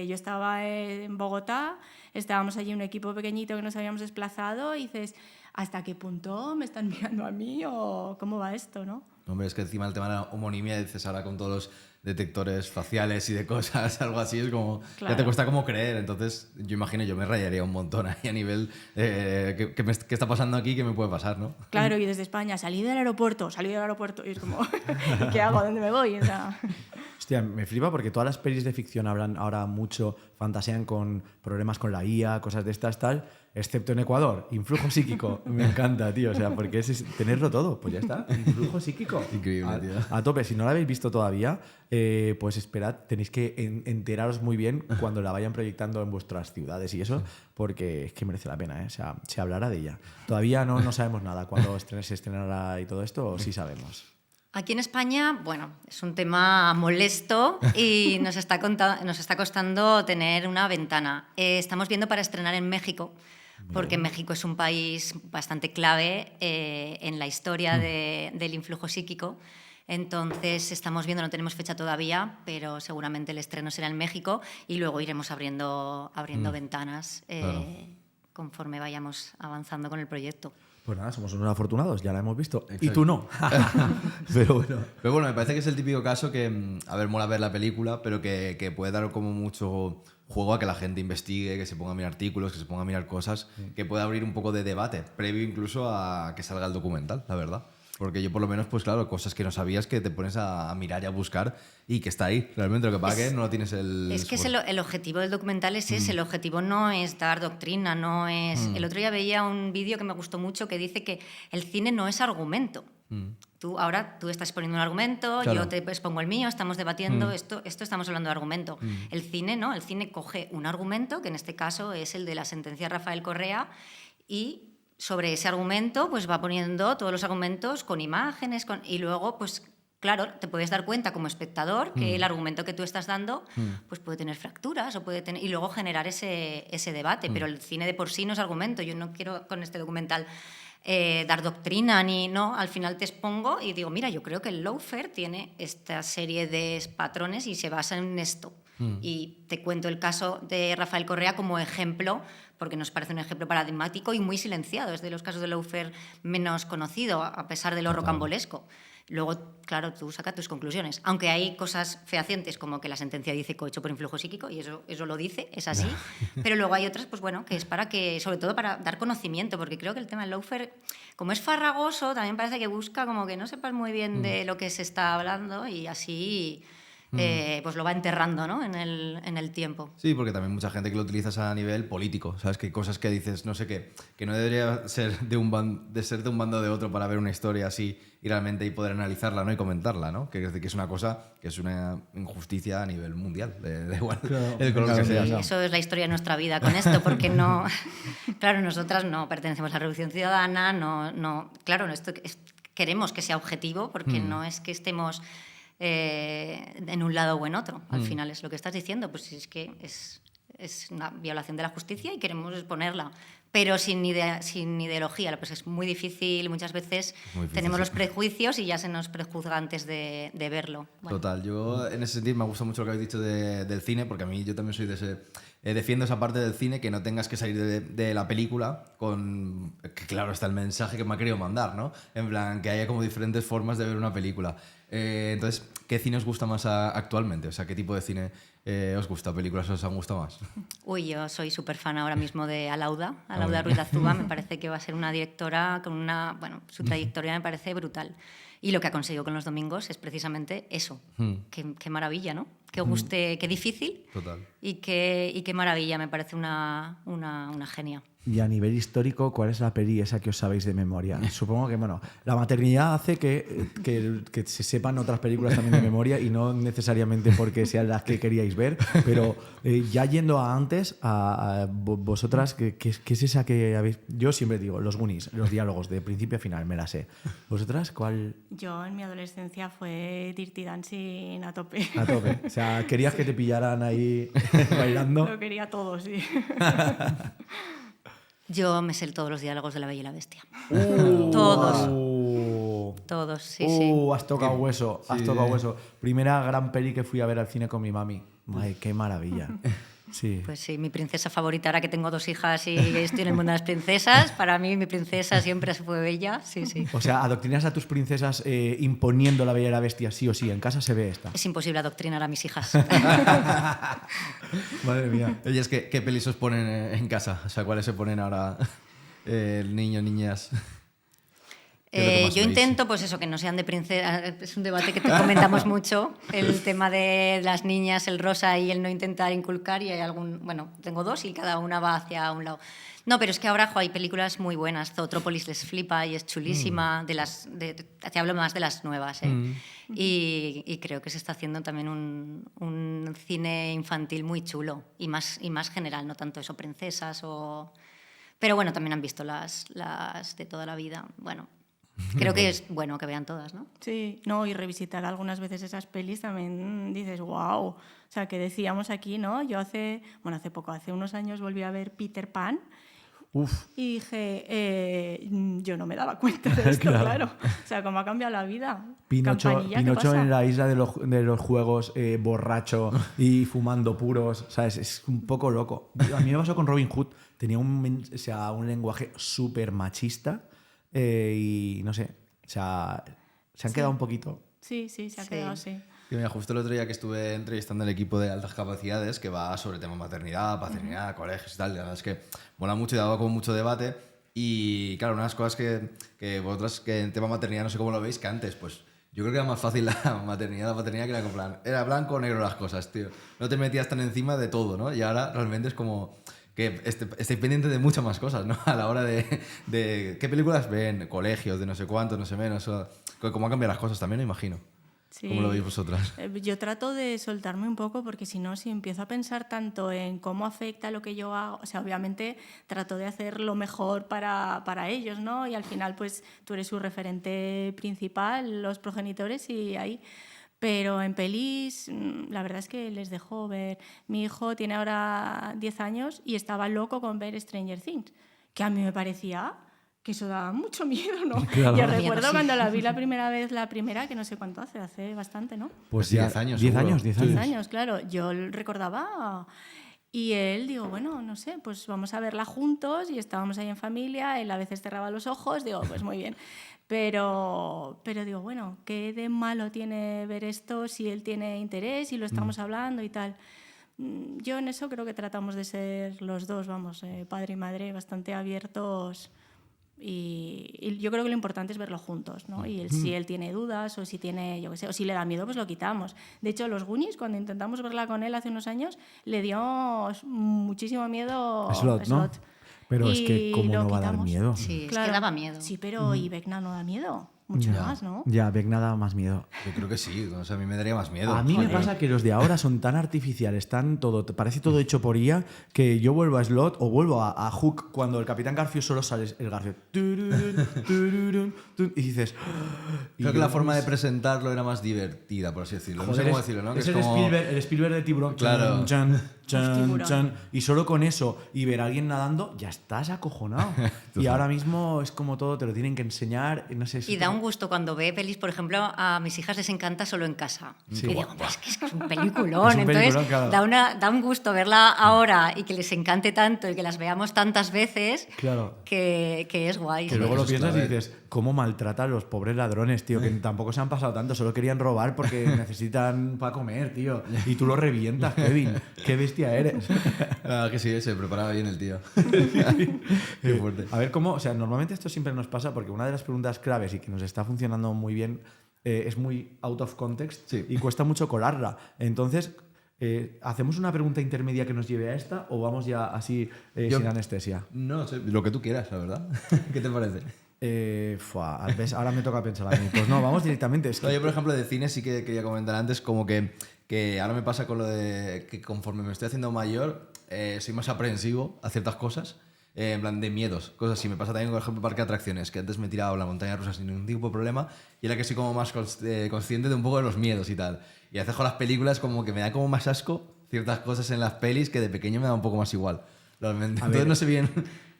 yo estaba en Bogotá, estábamos allí un equipo pequeñito que nos habíamos desplazado y dices, ¿hasta qué punto me están mirando a mí o cómo va esto, no? Hombre, es que encima el tema de la homonimia, dices ahora con todos los detectores faciales y de cosas, algo así, es como... Claro. Ya te cuesta como creer, entonces yo imagino, yo me rayaría un montón ahí a nivel... ¿qué está pasando aquí? ¿Qué me puede pasar, no? Claro, y desde España, salí del aeropuerto, y es como, ¿qué hago? ¿A dónde me voy? O sea, Hostia, me flipa porque todas las pelis de ficción hablan ahora mucho, fantasean con problemas con la IA, cosas de estas, tal, excepto en Ecuador. Influjo psíquico. Me encanta, tío. O sea, porque es tenerlo todo. Pues ya está. Influjo psíquico. Increíble, tío. A tope. Si no la habéis visto todavía, pues esperad, tenéis que enteraros muy bien cuando la vayan proyectando en vuestras ciudades y eso, porque es que merece la pena, ¿eh? O sea, se hablará de ella. Todavía no sabemos nada cuándo se estrenará y todo esto, o sí sabemos. Aquí en España, bueno, es un tema molesto y nos está costando tener una ventana. Estamos viendo para estrenar en México, porque México es un país bastante clave en la historia del influjo psíquico. Entonces estamos viendo, no tenemos fecha todavía, pero seguramente el estreno será en México y luego iremos abriendo ventanas conforme vayamos avanzando con el proyecto. Pues nada, somos unos afortunados, ya la hemos visto. Exacto. Y tú no. Pero bueno. Me parece que es el típico caso que, a ver, mola ver la película, pero que puede dar como mucho juego a que la gente investigue, que se ponga a mirar artículos, que se ponga a mirar cosas, que puede abrir un poco de debate, previo incluso a que salga el documental, la verdad. Porque yo por lo menos, pues claro, cosas que no sabías que te pones a mirar y a buscar y que está ahí. Realmente lo que pasa es que no lo tienes Es que el objetivo del documental es ese, el objetivo no es dar doctrina, no es... El otro día veía un vídeo que me gustó mucho que dice que el cine no es argumento. Tú estás poniendo un argumento, claro. yo te expongo el mío, estamos debatiendo, esto estamos hablando de argumento. El cine no, el cine coge un argumento, que en este caso es el de la sentencia de Rafael Correa, y sobre ese argumento pues va poniendo todos los argumentos con imágenes, y luego pues claro, te puedes dar cuenta como espectador que el argumento que tú estás dando pues puede tener fracturas o puede tener, y luego generar ese debate, pero el cine de por sí no es argumento. Yo no quiero con este documental dar doctrina ni no, al final te expongo y digo, mira, yo creo que el lawfare tiene esta serie de patrones y se basa en esto. Y te cuento el caso de Rafael Correa como ejemplo, porque nos parece un ejemplo paradigmático y muy silenciado. Es de los casos de lawfare menos conocido, a pesar de lo rocambolesco. Luego, claro, tú sacas tus conclusiones. Aunque hay cosas fehacientes, como que la sentencia dice cohecho por influjo psíquico, y eso lo dice, es así. Pero luego hay otras, pues bueno, que es para que, sobre todo para dar conocimiento, porque creo que el tema del lawfare, como es farragoso, también parece que busca como que no sepas muy bien de lo que se está hablando y así... pues lo va enterrando, ¿no? en el tiempo. Sí, porque también mucha gente que lo utilizas a nivel político, ¿sabes? Que hay cosas que dices, no sé qué, que no debería ser de un bando o de otro para ver una historia así y realmente y poder analizarla, ¿no? Y comentarla, ¿no? Que es una cosa, que es una injusticia a nivel mundial, da igual el color que sea. Sí, eso es la historia de nuestra vida con esto, porque no... Claro, nosotras no pertenecemos a la Revolución Ciudadana, claro, queremos que sea objetivo, porque no es que estemos... en un lado o en otro. Al final es lo que estás diciendo, pues es que es una violación de la justicia y queremos exponerla, pero sin ideología, pues es muy difícil, muchas veces tenemos los prejuicios y ya se nos prejuzga antes de verlo. Bueno. Total, yo en ese sentido me gusta mucho lo que habéis dicho del cine, porque a mí yo también soy de ese... defiendo esa parte del cine, que no tengas que salir de la película con... Que claro, está el mensaje que me ha querido mandar, ¿no? En plan, que haya como diferentes formas de ver una película. Entonces, ¿qué cine os gusta más actualmente? O sea, ¿qué tipo de cine os gusta? ¿Películas os han gustado más? Uy, yo soy súper fan ahora mismo de Alauda Ruiz de Azúa. Me parece que va a ser una directora con una... Bueno, su trayectoria me parece brutal. Y lo que ha conseguido con Los Domingos es precisamente eso. Qué maravilla, ¿no? Que os guste, qué difícil. Total. Y qué maravilla, me parece una genia. Y a nivel histórico, ¿cuál es la peli esa que os sabéis de memoria? Supongo que, bueno, la maternidad hace que se sepan otras películas también de memoria y no necesariamente porque sean las que queríais ver, pero ya yendo a antes, a vosotras, ¿qué es esa que habéis...? Yo siempre digo, los Goonies, los diálogos de principio a final, me la sé. ¿Vosotras cuál...? Yo en mi adolescencia fue Dirty Dancing a tope. A tope. O sea, querías que te pillaran ahí bailando. Lo quería todo, sí. Yo me sé todos los diálogos de La Bella y la Bestia. Todos. Todos, sí, sí. Has tocado hueso, has tocado hueso. Primera gran peli que fui a ver al cine con mi mami. Ay, qué maravilla. Sí. Pues sí, mi princesa favorita, ahora que tengo 2 hijas y estoy en el mundo de las princesas, para mí mi princesa siempre fue Bella, sí, sí. O sea, adoctrinas a tus princesas imponiendo La Bella y la Bestia, sí o sí. En casa se ve esta. Es imposible adoctrinar a mis hijas. Madre mía. Ellas, ¿qué pelis os ponen en casa? O sea, ¿cuáles se ponen ahora niños, niñas? Yo intento, pues eso, que no sean de princesa. Es un debate que comentamos mucho, el tema de las niñas, el rosa y el no intentar inculcar, y hay bueno, tengo 2 y cada una va hacia un lado. No, pero es que ahora hay películas muy buenas. Zootropolis les flipa y es chulísima. Te hablo más de las nuevas. Y creo que se está haciendo también un cine infantil muy chulo y más general, no tanto eso, princesas o... Pero bueno, también han visto las de toda la vida. Bueno, Creo que es bueno que vean todas, ¿no? Sí, no, y revisitar algunas veces esas pelis también dices, wow. O sea, que decíamos aquí, ¿no? Yo hace poco, hace unos años volví a ver Peter Pan Uf, y dije, yo no me daba cuenta de esto, claro. O sea, cómo ha cambiado la vida. Pinocho ¿Qué pasa? en la isla de los juegos, borracho y fumando puros, ¿sabes? Es un poco loco. A mí me pasó con Robin Hood, tenía un lenguaje súper machista y no sé, o sea, se han quedado un poquito... Sí, se ha Sí. quedado así. Y mira, justo el otro día que estuve entrevistando al equipo de altas capacidades que va sobre temas maternidad, paternidad, colegios y tal, la verdad es que mola mucho y daba como mucho debate. Y claro, una de las cosas que vosotras, que en tema maternidad, no sé cómo lo veis, que antes, pues yo creo que era más fácil la maternidad, la paternidad, que era con plan, era blanco o negro las cosas, tío. No te metías tan encima de todo, ¿no? Y ahora realmente es como que estéis pendiente de muchas más cosas, ¿no? A la hora de qué películas ven, colegios, de no sé cuántos, no sé menos, o cómo han cambiado las cosas también, me imagino. Sí. ¿Cómo lo veis vosotras? Yo trato de soltarme un poco porque si no, si empiezo a pensar tanto en cómo afecta lo que yo hago, o sea, obviamente trato de hacer lo mejor para ellos, ¿no? Y al final, pues tú eres su referente principal, los progenitores, y ahí... Pero en pelis, la verdad es que les dejo ver. Mi hijo tiene ahora 10 años y estaba loco con ver Stranger Things, que a mí me parecía que eso daba mucho miedo, ¿no? Claro. Yo Miedo, recuerdo sí. cuando la vi la primera vez, que no sé cuánto hace bastante, ¿no? Pues Sí, ya 10 años, 10 seguro. años, 10 10 años. años, claro. Yo recordaba y él, digo, bueno, no sé, pues vamos a verla juntos y estábamos ahí en familia, él a veces cerraba los ojos, digo, pues muy bien. Pero digo, bueno, ¿qué de malo tiene ver esto si él tiene interés y lo estamos hablando y tal? Yo en eso creo que tratamos de ser los dos, vamos, padre y madre, bastante abiertos. Y yo creo que lo importante es verlo juntos, ¿no? Y si él tiene dudas o si tiene, yo qué sé, o si le da miedo, pues lo quitamos. De hecho, los Goonies, cuando intentamos verla con él hace unos años, le dio muchísimo miedo Slot, ¿no? Pero es que Y cómo lo no va a dar quitamos. miedo. Sí, es que daba miedo. Sí, pero y Vecna no da miedo. Mucho más, ¿no? Ya, Vecna da más miedo. Yo creo que sí, o sea, a mí me daría más miedo. A mí me Joder. pasa que los de ahora son tan artificiales, parece todo hecho por IA, que yo vuelvo a Slot o vuelvo a Hook cuando el Capitán Garfio solo sale el Garfio. Tururun, tururun, turun, y dices... y Creo que la yo, forma de presentarlo era más divertida, por así decirlo. No sé joder, cómo decirlo, ¿no? Que es es el, como... el Spielberg de Tiburón. Claro. Tiburón. Y solo con eso y ver a alguien nadando, ya estás acojonado. Y ahora mismo es como todo, te lo tienen que enseñar. No sé, Y da un gusto cuando ve pelis, por ejemplo, a mis hijas les encanta Solo en casa. Sí. Y digo, "Hombre, es que es un peliculón". Es un Entonces, peliculón, claro. da un gusto verla ahora y que les encante tanto y que las veamos tantas veces Claro. que es guay. Que sí. luego lo Eso es piensas y clave. dices, ¿cómo maltrata a los pobres ladrones, tío? Que tampoco se han pasado tanto, solo querían robar porque necesitan para comer, tío. Y tú lo revientas, Kevin. Qué bestia eres. Ah, que sí, se preparaba bien el tío. Qué fuerte. A ver cómo, o sea, normalmente esto siempre nos pasa porque una de las preguntas claves y que nos está funcionando muy bien es muy out of context Sí. y cuesta mucho colarla. Entonces, ¿hacemos una pregunta intermedia que nos lleve a esta o vamos ya así sin anestesia? No sé, lo que tú quieras, la verdad. ¿Qué te parece? ¿Ves? Ahora me toca pensar a mí. Pues no, vamos directamente. Es que No, yo, por ejemplo, de cine sí que quería comentar antes como que ahora me pasa con lo de que conforme me estoy haciendo mayor, soy más aprensivo a ciertas cosas, en plan de miedos, cosas así. Me pasa también, por ejemplo, parque de atracciones, que antes me tiraba la montaña rusa sin ningún tipo de problema y ahora que soy como más consciente de un poco de los miedos y tal. Y a veces con las películas como que me da como más asco ciertas cosas en las pelis que de pequeño me da un poco más igual. Realmente. A Entonces ver, no sé bien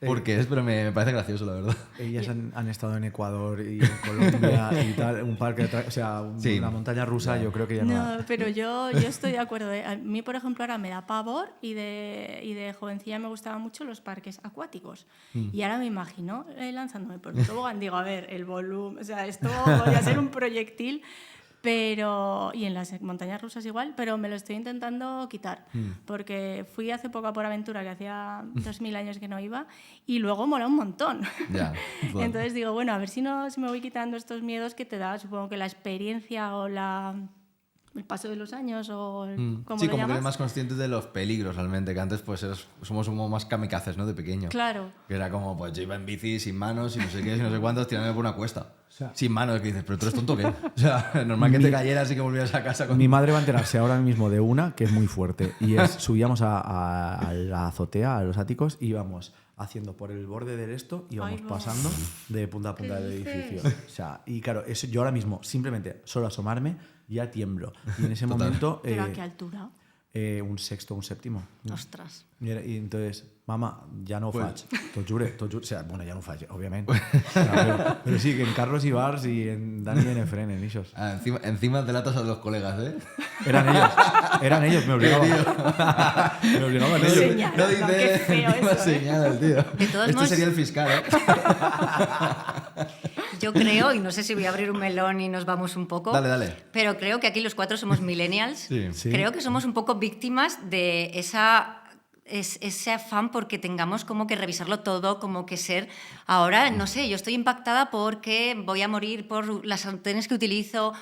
por qué es, pero me parece gracioso, la verdad. ellas han estado en Ecuador y en Colombia y tal, un parque, o sea, Sí. una montaña rusa, yo creo que ya no. No, pero yo estoy de acuerdo. A mí, por ejemplo, ahora me da pavor y de jovencilla me gustaban mucho los parques acuáticos. Y ahora me imagino lanzándome por un tobogán. Digo, a ver, el volumen, o sea, esto podría ser un proyectil. Y en las montañas rusas igual, pero me lo estoy intentando quitar, porque fui hace poco a Por Aventura, que hacía 2000 años que no iba, y luego mola un montón. Ya, bueno. Entonces digo, bueno, a ver si me voy quitando estos miedos que te da, supongo que la experiencia o el paso de los años o ¿cómo Sí, lo como que llamas? eres más consciente de los peligros realmente, que antes pues somos como más kamikazes, ¿no? De pequeño. Claro. Que era como, pues yo iba en bici sin manos y no sé qué, y no sé cuántos, tirándome por una cuesta. sea, sin manos, que dices, pero tú eres tonto, ¿qué? O sea, normal que te cayeras y que volvieras a casa con... Mi madre va a enterarse ahora mismo de una que es muy fuerte y es subíamos a la azotea, a los áticos, y íbamos haciendo por el borde del esto, íbamos Ay, va. pasando de punta a punta ¿Qué del dices? edificio. O sea, y claro, eso, yo ahora mismo, simplemente, solo asomarme, ya tiemblo. Y en ese Total. momento, ¿Pero a qué altura? un sexto, un séptimo. Ostras. I entonces, mama, ja no ho Pues- faig. T'ho jure. O sea, bueno, ja no ho faig, òbviament. Pero sí, que en Carlos Ibars y en Dani y en Efren, en esos. Ah, encima delatas a los colegas, ¿eh? Eran ellos, me obligaban. Me obligaban ellos. Señala, No no, dice, qué feo encima eso, ¿eh? señala el tío. De todos Este modos- sería el fiscal, ¿eh? Yo creo, y no sé si voy a abrir un melón y nos vamos un poco. Dale, dale. Pero creo que aquí los 4 somos millennials. Sí. Sí. Creo que somos un poco víctimas de ese afán porque tengamos como que revisarlo todo, como que ser... Ahora, no sé, yo estoy impactada porque voy a morir por las sartenes que utilizo,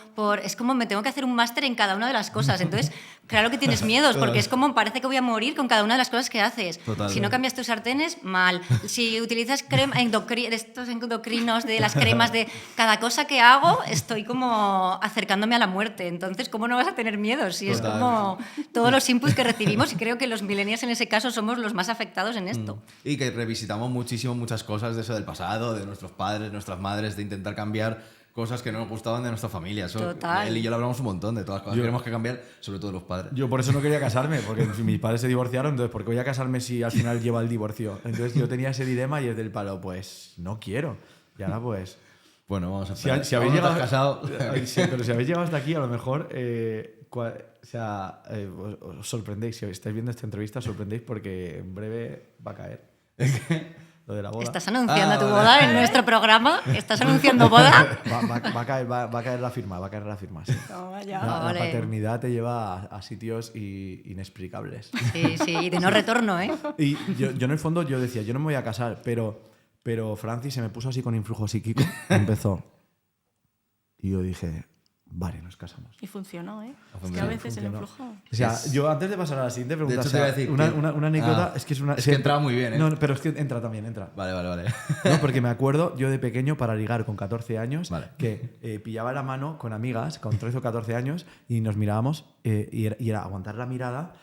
es como me tengo que hacer un máster en cada una de las cosas. Entonces, claro que tienes miedos, porque es como parece que voy a morir con cada una de las cosas que haces. Total. Si no cambias tus sartenes, mal. Si utilizas de estos endocrinos, de las cremas, de cada cosa que hago, estoy como acercándome a la muerte. Entonces, ¿cómo no vas a tener miedo? Si es Total. como todos los inputs que recibimos, y creo que los millennials en ese caso somos los más afectados en esto. Y que revisitamos muchísimo muchas cosas de eso del pasado, de nuestros padres, nuestras madres, de intentar cambiar cosas que no nos gustaban de nuestra familia. Eso, Total. Él y yo lo hablamos un montón de todas las cosas que tenemos que cambiar, sobre todo los padres. Yo por eso no quería casarme, porque mis padres se divorciaron, entonces ¿por qué voy a casarme si al final lleva el divorcio? Entonces yo tenía ese dilema y es del palo, pues no quiero. Y ahora pues... Bueno, vamos a Si, esperar. si habéis Aún no te llegado, has casado. Sí, pero si habéis llegado hasta aquí, a lo mejor os sorprendéis. Si estáis viendo esta entrevista, os sorprendéis porque en breve va a caer. Lo de la boda. ¿Estás anunciando tu vale. boda en nuestro programa? ¿Estás anunciando boda? Va a caer la firma, sí. No, vaya. La vale. paternidad te lleva a sitios inexplicables. Sí, sí, y de no retorno, ¿eh? Y yo en el fondo yo decía, yo no me voy a casar, pero Francis se me puso así con influjo psíquico, empezó. Y yo dije, vale, nos casamos. Y funcionó, ¿eh? Es que a funcionado, veces el funcionó. influjo... O sea, yo antes de pasar a la siguiente pregunta, hecho, o te sea, iba a decir una anécdota, Ah, es que es una... es que entraba muy bien, ¿eh? No, pero es que entra también, entra. Vale. No, porque me acuerdo yo de pequeño para ligar con 14 años Vale. que pillaba la mano con amigas con 13 o 14 años y nos mirábamos y era aguantar la mirada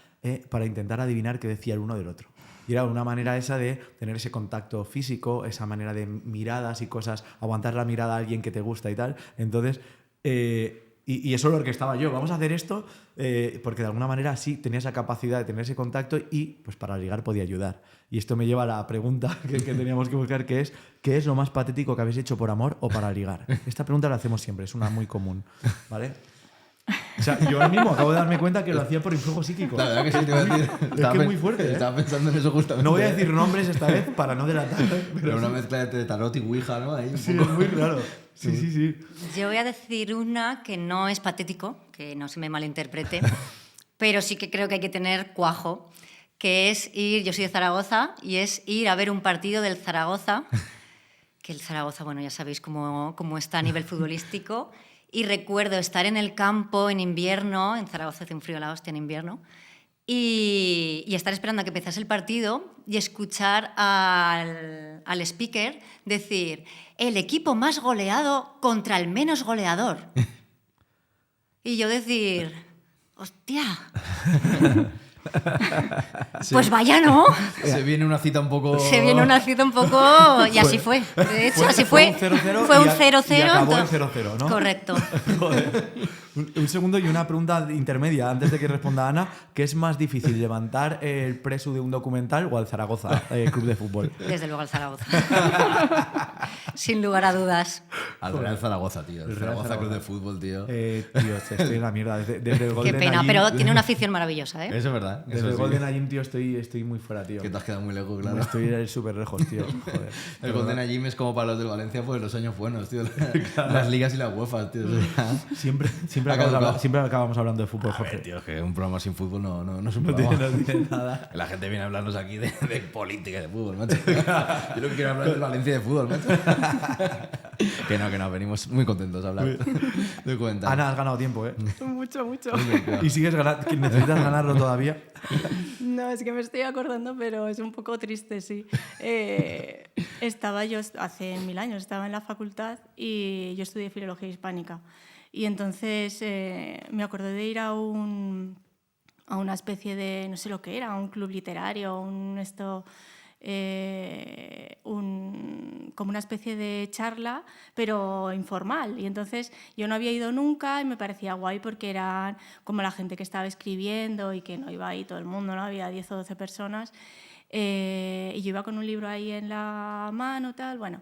para intentar adivinar qué decía el uno del otro. Y era una manera esa de tener ese contacto físico, esa manera de miradas y cosas, aguantar la mirada a alguien que te gusta y tal. Entonces, y eso lo orquestaba yo. Vamos a hacer esto porque de alguna manera sí tenía esa capacidad de tener ese contacto y pues para ligar podía ayudar. Y esto me lleva a la pregunta que teníamos que buscar, que es ¿qué es lo más patético que habéis hecho por amor o para ligar? Esta pregunta la hacemos siempre, es una muy común, ¿vale? O sea, yo ahora mismo acabo de darme cuenta que lo hacía por influjo psíquico. La verdad que sí, te iba a decir. que es muy fuerte, ¿eh? Estaba pensando en eso justamente. No voy a decir nombres esta vez para no delatar. Pero una mezcla de tarot y ouija, ¿no? Ahí un Sí, poco. es muy raro. Sí. Yo voy a decir una que no es patético, que no se me malinterprete, pero sí que creo que hay que tener cuajo, que es yo soy de Zaragoza, y es ir a ver un partido del Zaragoza, que el Zaragoza, bueno, ya sabéis cómo está a nivel futbolístico, y recuerdo estar en el campo en invierno, en Zaragoza hace un frío la hostia en invierno, y estar esperando a que empezase el partido y escuchar al speaker decir el equipo más goleado contra el menos goleador. Y yo decir, hostia, pues vaya, ¿no? Se viene una cita un poco. Se viene una cita un poco... Y así fue. De hecho, así fue. Fue un 0-0 Fue un y 0-0. acabó en entonces- 0-0, ¿no? Correcto. Joder. Un segundo y una pregunta intermedia antes de que responda Ana. ¿Qué es más difícil, levantar el preso de un documental o al Zaragoza Club de Fútbol? Desde luego al Zaragoza. Sin lugar a dudas. Al Real Zaragoza, tío. El Real Zaragoza Club Zaragoza. de Fútbol, tío. Tío, estoy en la mierda. Desde el gol Qué de pena, Nayim- pero tiene una afición maravillosa, ¿eh? Eso es verdad. Desde Eso el sí. gol de Nayim, tío, estoy muy fuera, tío. Que te has quedado muy lejos, claro. Estoy súper lejos, tío. Joder. El gol de Nayim es como para los del Valencia, pues los años buenos, tío. Las ligas y las UEFA, tío. O sea, Siempre Ha caducado. acabamos hablando de fútbol, a ver, Jorge. tío, es que un programa sin fútbol no es un No programa. tiene nada. La gente viene a hablarnos aquí de política y de fútbol, macho. Yo lo que quiero hablar es del Valencia y de fútbol, macho. Que no, venimos muy contentos a hablar de cuenta. Ana, has ganado tiempo, ¿eh? Mucho. Y sigues ganando. ¿Necesitas ganarlo todavía? No, es que me estoy acordando, pero es un poco triste, sí. Estaba yo hace 1000 años, estaba en la facultad y yo estudié filología hispánica. Y entonces me acordé de ir a una especie de, no sé lo que era, un club literario, como una especie de charla, pero informal. Y entonces yo no había ido nunca y me parecía guay porque eran como la gente que estaba escribiendo y que no iba ahí todo el mundo, ¿no? Había 10 o 12 personas. Y yo iba con un libro ahí en la mano, tal, bueno.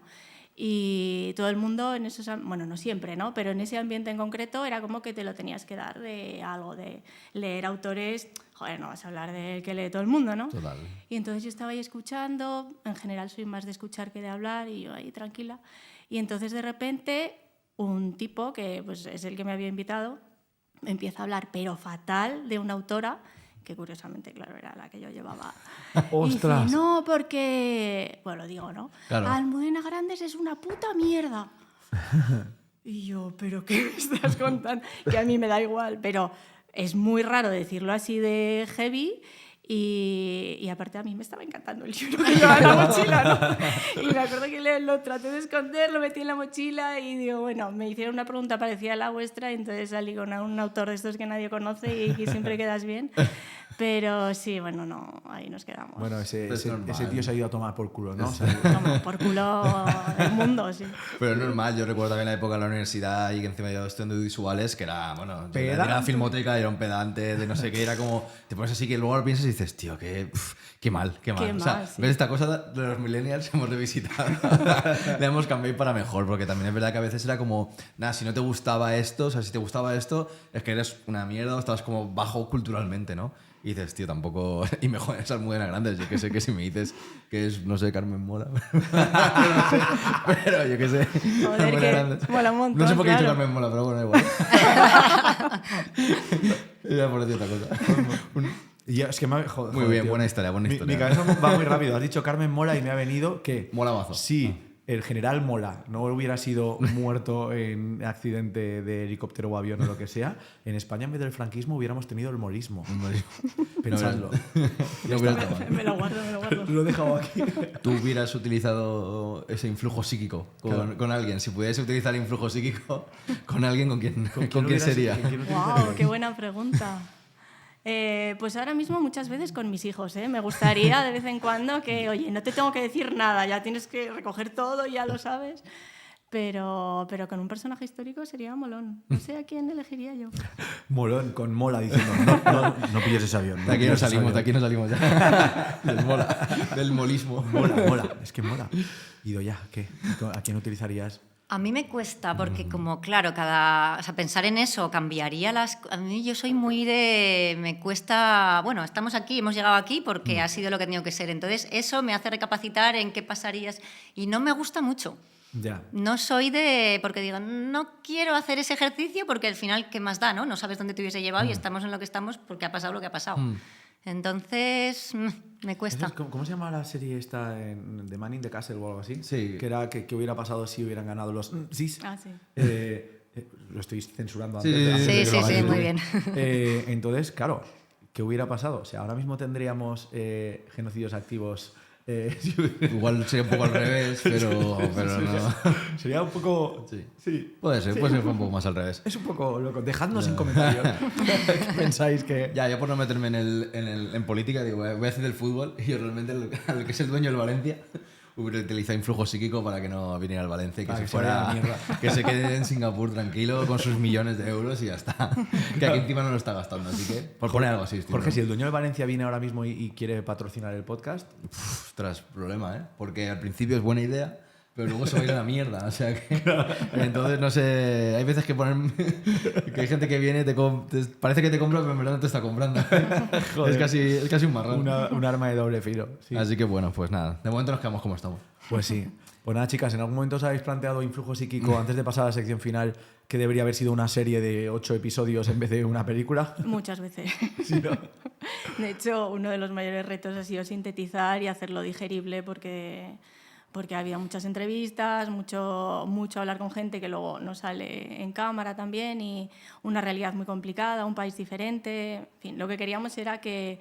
Y todo el mundo en esos, bueno, no siempre, ¿no? Pero en ese ambiente en concreto era como que te lo tenías que dar de algo, de leer autores. Joder, no vas a hablar del que lee todo el mundo, ¿no? Total. Y entonces yo estaba ahí escuchando, en general soy más de escuchar que de hablar, y yo ahí tranquila. Y entonces de repente un tipo, que pues, es el que me había invitado, me empieza a hablar, pero fatal, de una autora, que curiosamente, claro, era la que yo llevaba. ¡Ostras! Y dice, no, porque... Bueno, lo digo, ¿no? Claro. Almudena Grandes es una puta mierda. Y yo, ¿pero qué me estás contando? Que a mí me da igual, pero es muy raro decirlo así de heavy. Y aparte a mí me estaba encantando el libro que llevaba en la mochila, ¿no? Y me acuerdo que lo traté de esconder, lo metí en la mochila y digo, bueno, me hicieron una pregunta parecida a la vuestra, y entonces salí con un autor de estos que nadie conoce y que siempre quedas bien. Pero sí, bueno, no, ahí nos quedamos. Bueno, ese normal. tío se ha ido a tomar por culo, ¿no? O sea, Como por culo del mundo, sí. Pero es normal, yo recuerdo también la época de la universidad y que encima yo estudiando audiovisuales, que era, bueno, yo era de la filmoteca, era un pedante, de no sé qué, era como, te pones así que luego lo piensas y dices, tío, qué mal, qué mal. Qué o sea, mal, sí. ves, esta cosa de los millennials hemos revisitado, le hemos cambiado para mejor, porque también es verdad que a veces era como, nada, si no te gustaba esto, o sea, si te gustaba esto, es que eres una mierda o estabas como bajo culturalmente, ¿no? Y dices, tío, tampoco... Y mejor esas Almudena Grandes. Yo que sé que si me dices que es, no sé, Carmen Mola. no sé, pero yo que sé. Joder, Almudena que Grandes. mola un montón, No sé por qué he dicho claro. Carmen Mola, pero bueno, igual. Ya por decir otra cosa. y es que joder, Muy bien, tío. buena historia, buena historia. Mi cabeza va muy rápido. Has dicho Carmen Mola y me ha venido que... Mola mazo. Sí, el general Mola no hubiera sido muerto en accidente de helicóptero o avión o lo que sea, en España en vez del franquismo hubiéramos tenido el morismo. Pensadlo. No hubiera estado mal. Me lo guardo. Lo he dejado aquí. Tú hubieras utilizado ese influjo psíquico con alguien. Si pudieras utilizar el influjo psíquico con alguien, ¿con quién sería? Wow, qué buena pregunta. Pues ahora mismo muchas veces con mis hijos, ¿eh? Me gustaría de vez en cuando que, oye, no te tengo que decir nada, ya tienes que recoger todo, ya lo sabes. Pero con un personaje histórico sería molón. No sé a quién elegiría yo. Molón, con Mola diciendo, no pilles ese avión. De aquí no salimos, ya. Del mola, del molismo. Mola, es que mola. Ido ya, ¿qué? ¿A quién utilizarías? A mí me cuesta porque como, claro, o sea, pensar en eso cambiaría las... A mí yo soy muy de... Me cuesta... Bueno, estamos aquí, hemos llegado aquí porque ha sido lo que ha tenido que ser. Entonces eso me hace recapacitar en qué pasarías y no me gusta mucho. Ya. No soy de... Porque digo, no quiero hacer ese ejercicio porque al final, ¿qué más da, no? No sabes dónde te hubiese llevado y estamos en lo que estamos porque ha pasado lo que ha pasado. Entonces, me cuesta. ¿Cómo se llama la serie esta de Man in the Castle o algo así? Sí. Que era que hubiera pasado si hubieran ganado los SIS. Ah, sí. Lo estoy censurando Sí, antes. sí, antes de que lo haga sí, YouTube. muy bien. Entonces, claro, ¿qué hubiera pasado? O sea, ahora mismo tendríamos genocidios activos. Igual sería un poco al revés, pero no. Sería un poco... Sí. Puede ser un poco más al revés. Es un poco loco. Dejadnos en comentarios qué pensáis que... Ya, yo por no meterme en política, digo, voy a decir del fútbol y yo realmente al que es el dueño del Valencia hubiera utilizado influjo psíquico para que no viniera al Valencia y que Para se que se vaya a la fuera, mierda. que se quede en Singapur tranquilo con sus millones de euros y ya está. Que aquí encima no lo está gastando, así que por poner algo así. Jorge, si el dueño de Valencia viene ahora mismo y quiere patrocinar el podcast... Ostras, problema, ¿eh? Porque al principio es buena idea, pero luego se va a ir a la mierda. O sea que. Entonces, no sé. Hay veces que ponen. Que hay gente que viene, parece que te compra, pero en verdad no te está comprando. Joder. Es casi un marrón. Un arma de doble filo. Sí. Así que bueno, pues nada. De momento nos quedamos como estamos. Pues sí. Pues nada, chicas, ¿en algún momento os habéis planteado influjo psíquico antes de pasar a la sección final que debería haber sido una serie de 8 episodios en vez de una película? Muchas veces. Sí, ¿no? De hecho, uno de los mayores retos ha sido sintetizar y hacerlo digerible porque había muchas entrevistas, mucho hablar con gente que luego no sale en cámara también y una realidad muy complicada, un país diferente. En fin, lo que queríamos era que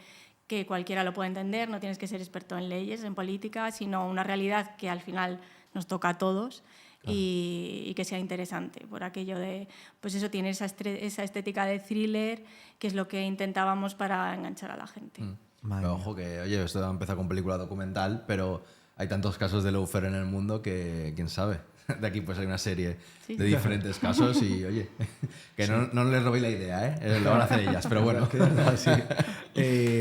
cualquiera lo pueda entender, no tienes que ser experto en leyes, en política, sino una realidad que al final nos toca a todos. Claro. Y que sea interesante, por aquello de, pues eso tiene esa estética de thriller, que es lo que intentábamos para enganchar a la gente. Madre Pero mía. ojo que, oye, esto ha empezado con película documental, pero hay tantos casos de lawfare en el mundo que, quién sabe. De aquí pues hay una serie Sí. de diferentes casos y, oye, que no les robéis la idea, ¿eh? Lo van a hacer ellas, pero bueno. Sí.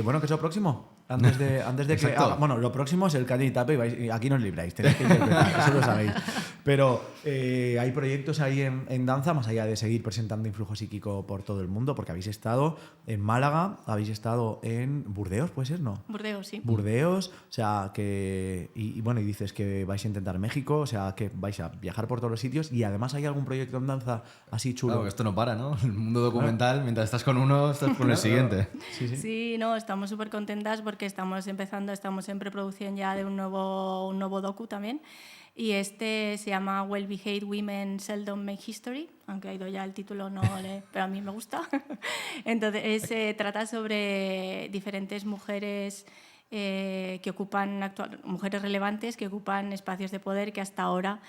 Bueno, ¿qué es lo próximo? Antes de que... Exacto. bueno, lo próximo es el Calle y Tape y aquí nos libráis, tenéis que interpretar, eso lo sabéis. Pero hay proyectos ahí en danza, más allá de seguir presentando Influjo Psíquico por todo el mundo, porque habéis estado en Málaga, habéis estado en Burdeos, ¿puede ser? ¿No? Burdeos, sí. Burdeos, o sea, que... Y bueno, y dices que vais a intentar México, o sea, que vais a viajar por todos los sitios y además hay algún proyecto en danza así chulo. Claro, que esto no para, ¿no? El mundo documental, mientras estás con uno, estás con el siguiente. Sí, no, estamos súper contentas porque estamos en preproducción ya de un nuevo docu también. Y este se llama Well Behaved Women Seldom Make History, aunque ha ido ya el título, pero a mí me gusta. Entonces, trata sobre diferentes mujeres que ocupan, mujeres relevantes que ocupan espacios de poder que hasta ahora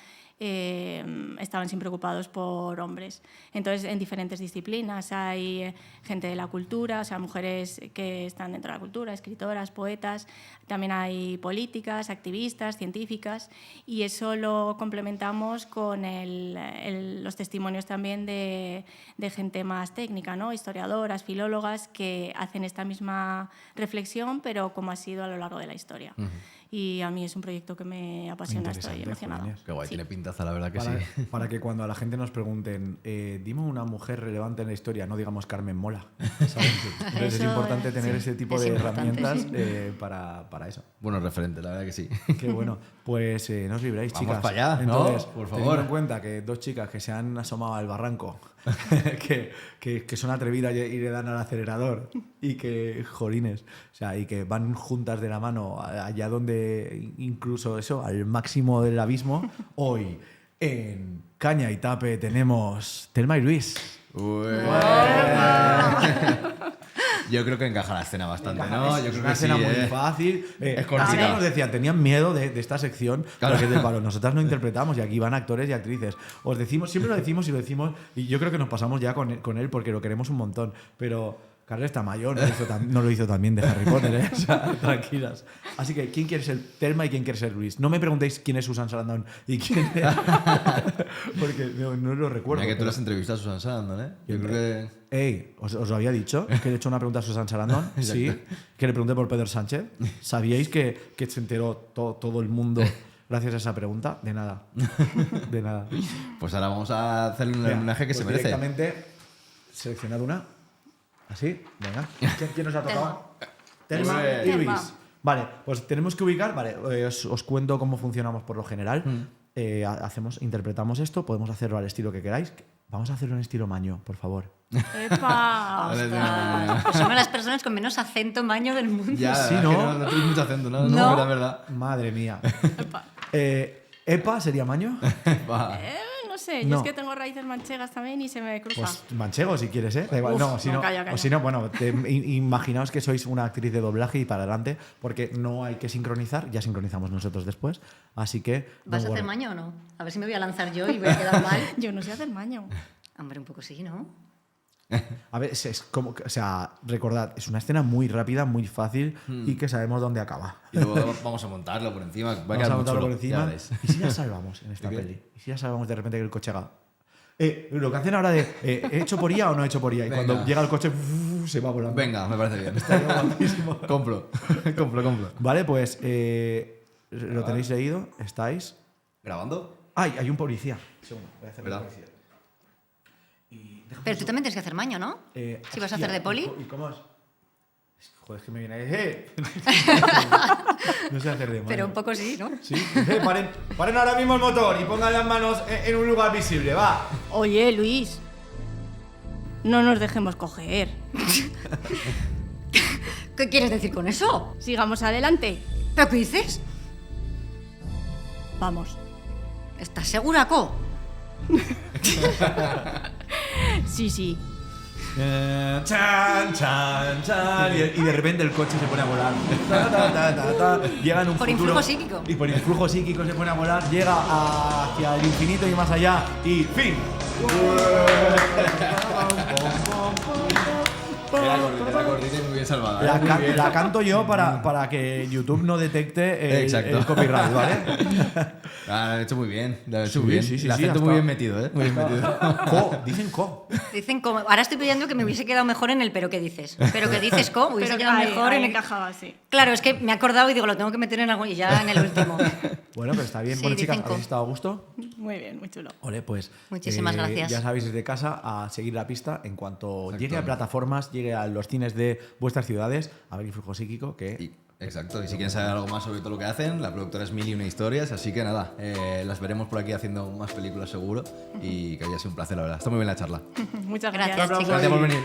estaban siempre ocupados por hombres. Entonces, en diferentes disciplinas hay gente de la cultura, o sea, mujeres que están dentro de la cultura, escritoras, poetas, también hay políticas, activistas, científicas, y eso lo complementamos con los testimonios también de gente más técnica, ¿no? Historiadoras, filólogas, que hacen esta misma reflexión, pero como ha sido a lo largo de la historia. Y a mí es un proyecto que me apasiona, estoy Interesante, emocionada. Julián. Qué guay, Sí. tiene pintaza, la verdad que Para, sí. para que cuando a la gente nos pregunten, dime una mujer relevante en la historia, no digamos Carmen Mola. ¿Sabes? Entonces es Eso, importante tener sí, ese tipo es de importante, herramientas para eso. Buenos referentes, la verdad que sí. Qué bueno. Pues no os libréis, Vamos chicas. para allá, ¿no? Entonces, Por teniendo favor. en cuenta que dos chicas que se han asomado al barranco, que son atrevidas y le dan al acelerador y que, jolines, o sea, y que van juntas de la mano allá donde incluso eso, al máximo del abismo, hoy en Caña y Tape tenemos Thelma y Luis. Yo creo que encaja la escena bastante, ¿no? Yo Es creo una que sí, escena muy ¿eh? fácil. Es Las cortita. chicas nos decían, tenían miedo de esta sección, Claro. porque es del palo. Nosotras no interpretamos y aquí van actores y actrices. Os decimos, siempre lo decimos y yo creo que nos pasamos ya con él porque lo queremos un montón. Pero Carles Tamayo no lo hizo tan bien de Harry Potter, ¿eh? O sea, tranquilas. Así que, ¿quién quiere ser Thelma y quién quiere ser Luis? No me preguntéis quién es Susan Sarandon y quién es... porque no lo recuerdo. Mira que tú pero- las entrevistas a Susan Sarandon, ¿eh? Yo creo que... Ey, ¿os lo había dicho? Que le he hecho una pregunta a Susan Sarandon. Sí. Que le pregunté por Pedro Sánchez. ¿Sabíais que se enteró todo el mundo gracias a esa pregunta? De nada. De nada. Pues ahora vamos a hacerle un Mira, homenaje que pues se merece. directamente seleccionad una. ¿Así? Venga. ¿Quién nos ha tocado? Telma. Telma y Telma. Luis. Vale, pues tenemos que ubicar. Vale, os cuento cómo funcionamos por lo general. Interpretamos esto, podemos hacerlo al estilo que queráis. Vamos a hacerlo en estilo maño, por favor. ¡Epa! Ostras, pues somos las personas con menos acento maño del mundo. Ya, Sí, es ¿no? que no tenéis mucho acento, ¿no? No. verdad. Madre mía. Epa. ¿Epa sería maño? Va. No sé, yo No. es que tengo raíces manchegas también y se me cruza. Pues manchego, si quieres, ¿eh? Da igual. Uf, no, si no, no, calla, calla. o si no, bueno, imaginaos que sois una actriz de doblaje y para adelante, porque no hay que sincronizar, ya sincronizamos nosotros después. Así que. ¿Vas a don't hacer worry. maño o no? A ver si me voy a lanzar yo y voy a quedar mal. Yo no sé hacer maño. Hombre, un poco sí, ¿no? A ver, es como, o sea, recordad, es una escena muy rápida, muy fácil y que sabemos dónde acaba. Y luego vamos a montarlo por encima. Va a Vamos quedar a muy montarlo chulo, por encima. ya veréis. ¿Y si ya salvamos en esta ¿De qué? peli? ¿Y si ya salvamos de repente que el coche haga? Lo que hacen ahora de ¿he hecho por IA o no he hecho por IA? Y Venga. cuando llega el coche se va volando. Venga, me parece bien. Estaría guapísimo. compro. compro. Vale, pues lo tenéis leído, estáis. ¿Grabando? ¡Ay! Hay un policía. Segundo, voy a hacer ¿Verdad? policía. Y déjame Pero tú también tienes que hacer maño, ¿no? Si vas a hacer de poli. ¿Y cómo es? Joder, es que me viene ahí. No sé hacer de mano. Pero un poco sí, ¿no? Sí. Paren ahora mismo el motor y pongan las manos en un lugar visible, va. Oye, Luis, no nos dejemos coger. ¿Qué quieres decir con eso? Sigamos adelante. ¿Pero qué dices? Vamos. ¿Estás segura, Co? Sí, sí. Chan, chan, chan. Y de repente el coche se pone a volar. Llega en un Por futuro. influjo psíquico. Y por influjo psíquico se pone a volar. Llega hacia el infinito y más allá. Y fin. Era cortita y muy bien bien salvada. La canto yo para que YouTube no detecte Exacto. el copyright, ¿vale? Lo han hecho muy bien. Lo han hecho Sí, muy bien. sí, sí, El sí, acento hasta- muy bien metido, ¿eh? Muy bien metido. Dicen co. Dicen como, ahora estoy pidiendo que me hubiese quedado mejor en el pero que dices. Pero que dices, ¿cómo? Hubiese Pero quedado ahí, mejor ahí en el... encajaba así. Claro, es que me he acordado y digo, lo tengo que meter en algo y ya en el último. Bueno, pero está bien. Sí, Bueno, chicas, dicen co. ¿habéis estado a gusto? Muy bien, muy chulo. Ole, pues. Muchísimas gracias. Ya sabéis desde casa a seguir la pista en cuanto Exacto. llegue a plataformas, llegue a los cines de vuestras ciudades, a ver Influjo Psíquico, que. Exacto, y si quieren saber algo más sobre todo lo que hacen, la productora es Mil y Una Historias, así que nada, las veremos por aquí haciendo más películas seguro y que haya sido un placer, la verdad. Está muy bien la charla. Muchas Gracias, gracias. chicos. Gracias por venir.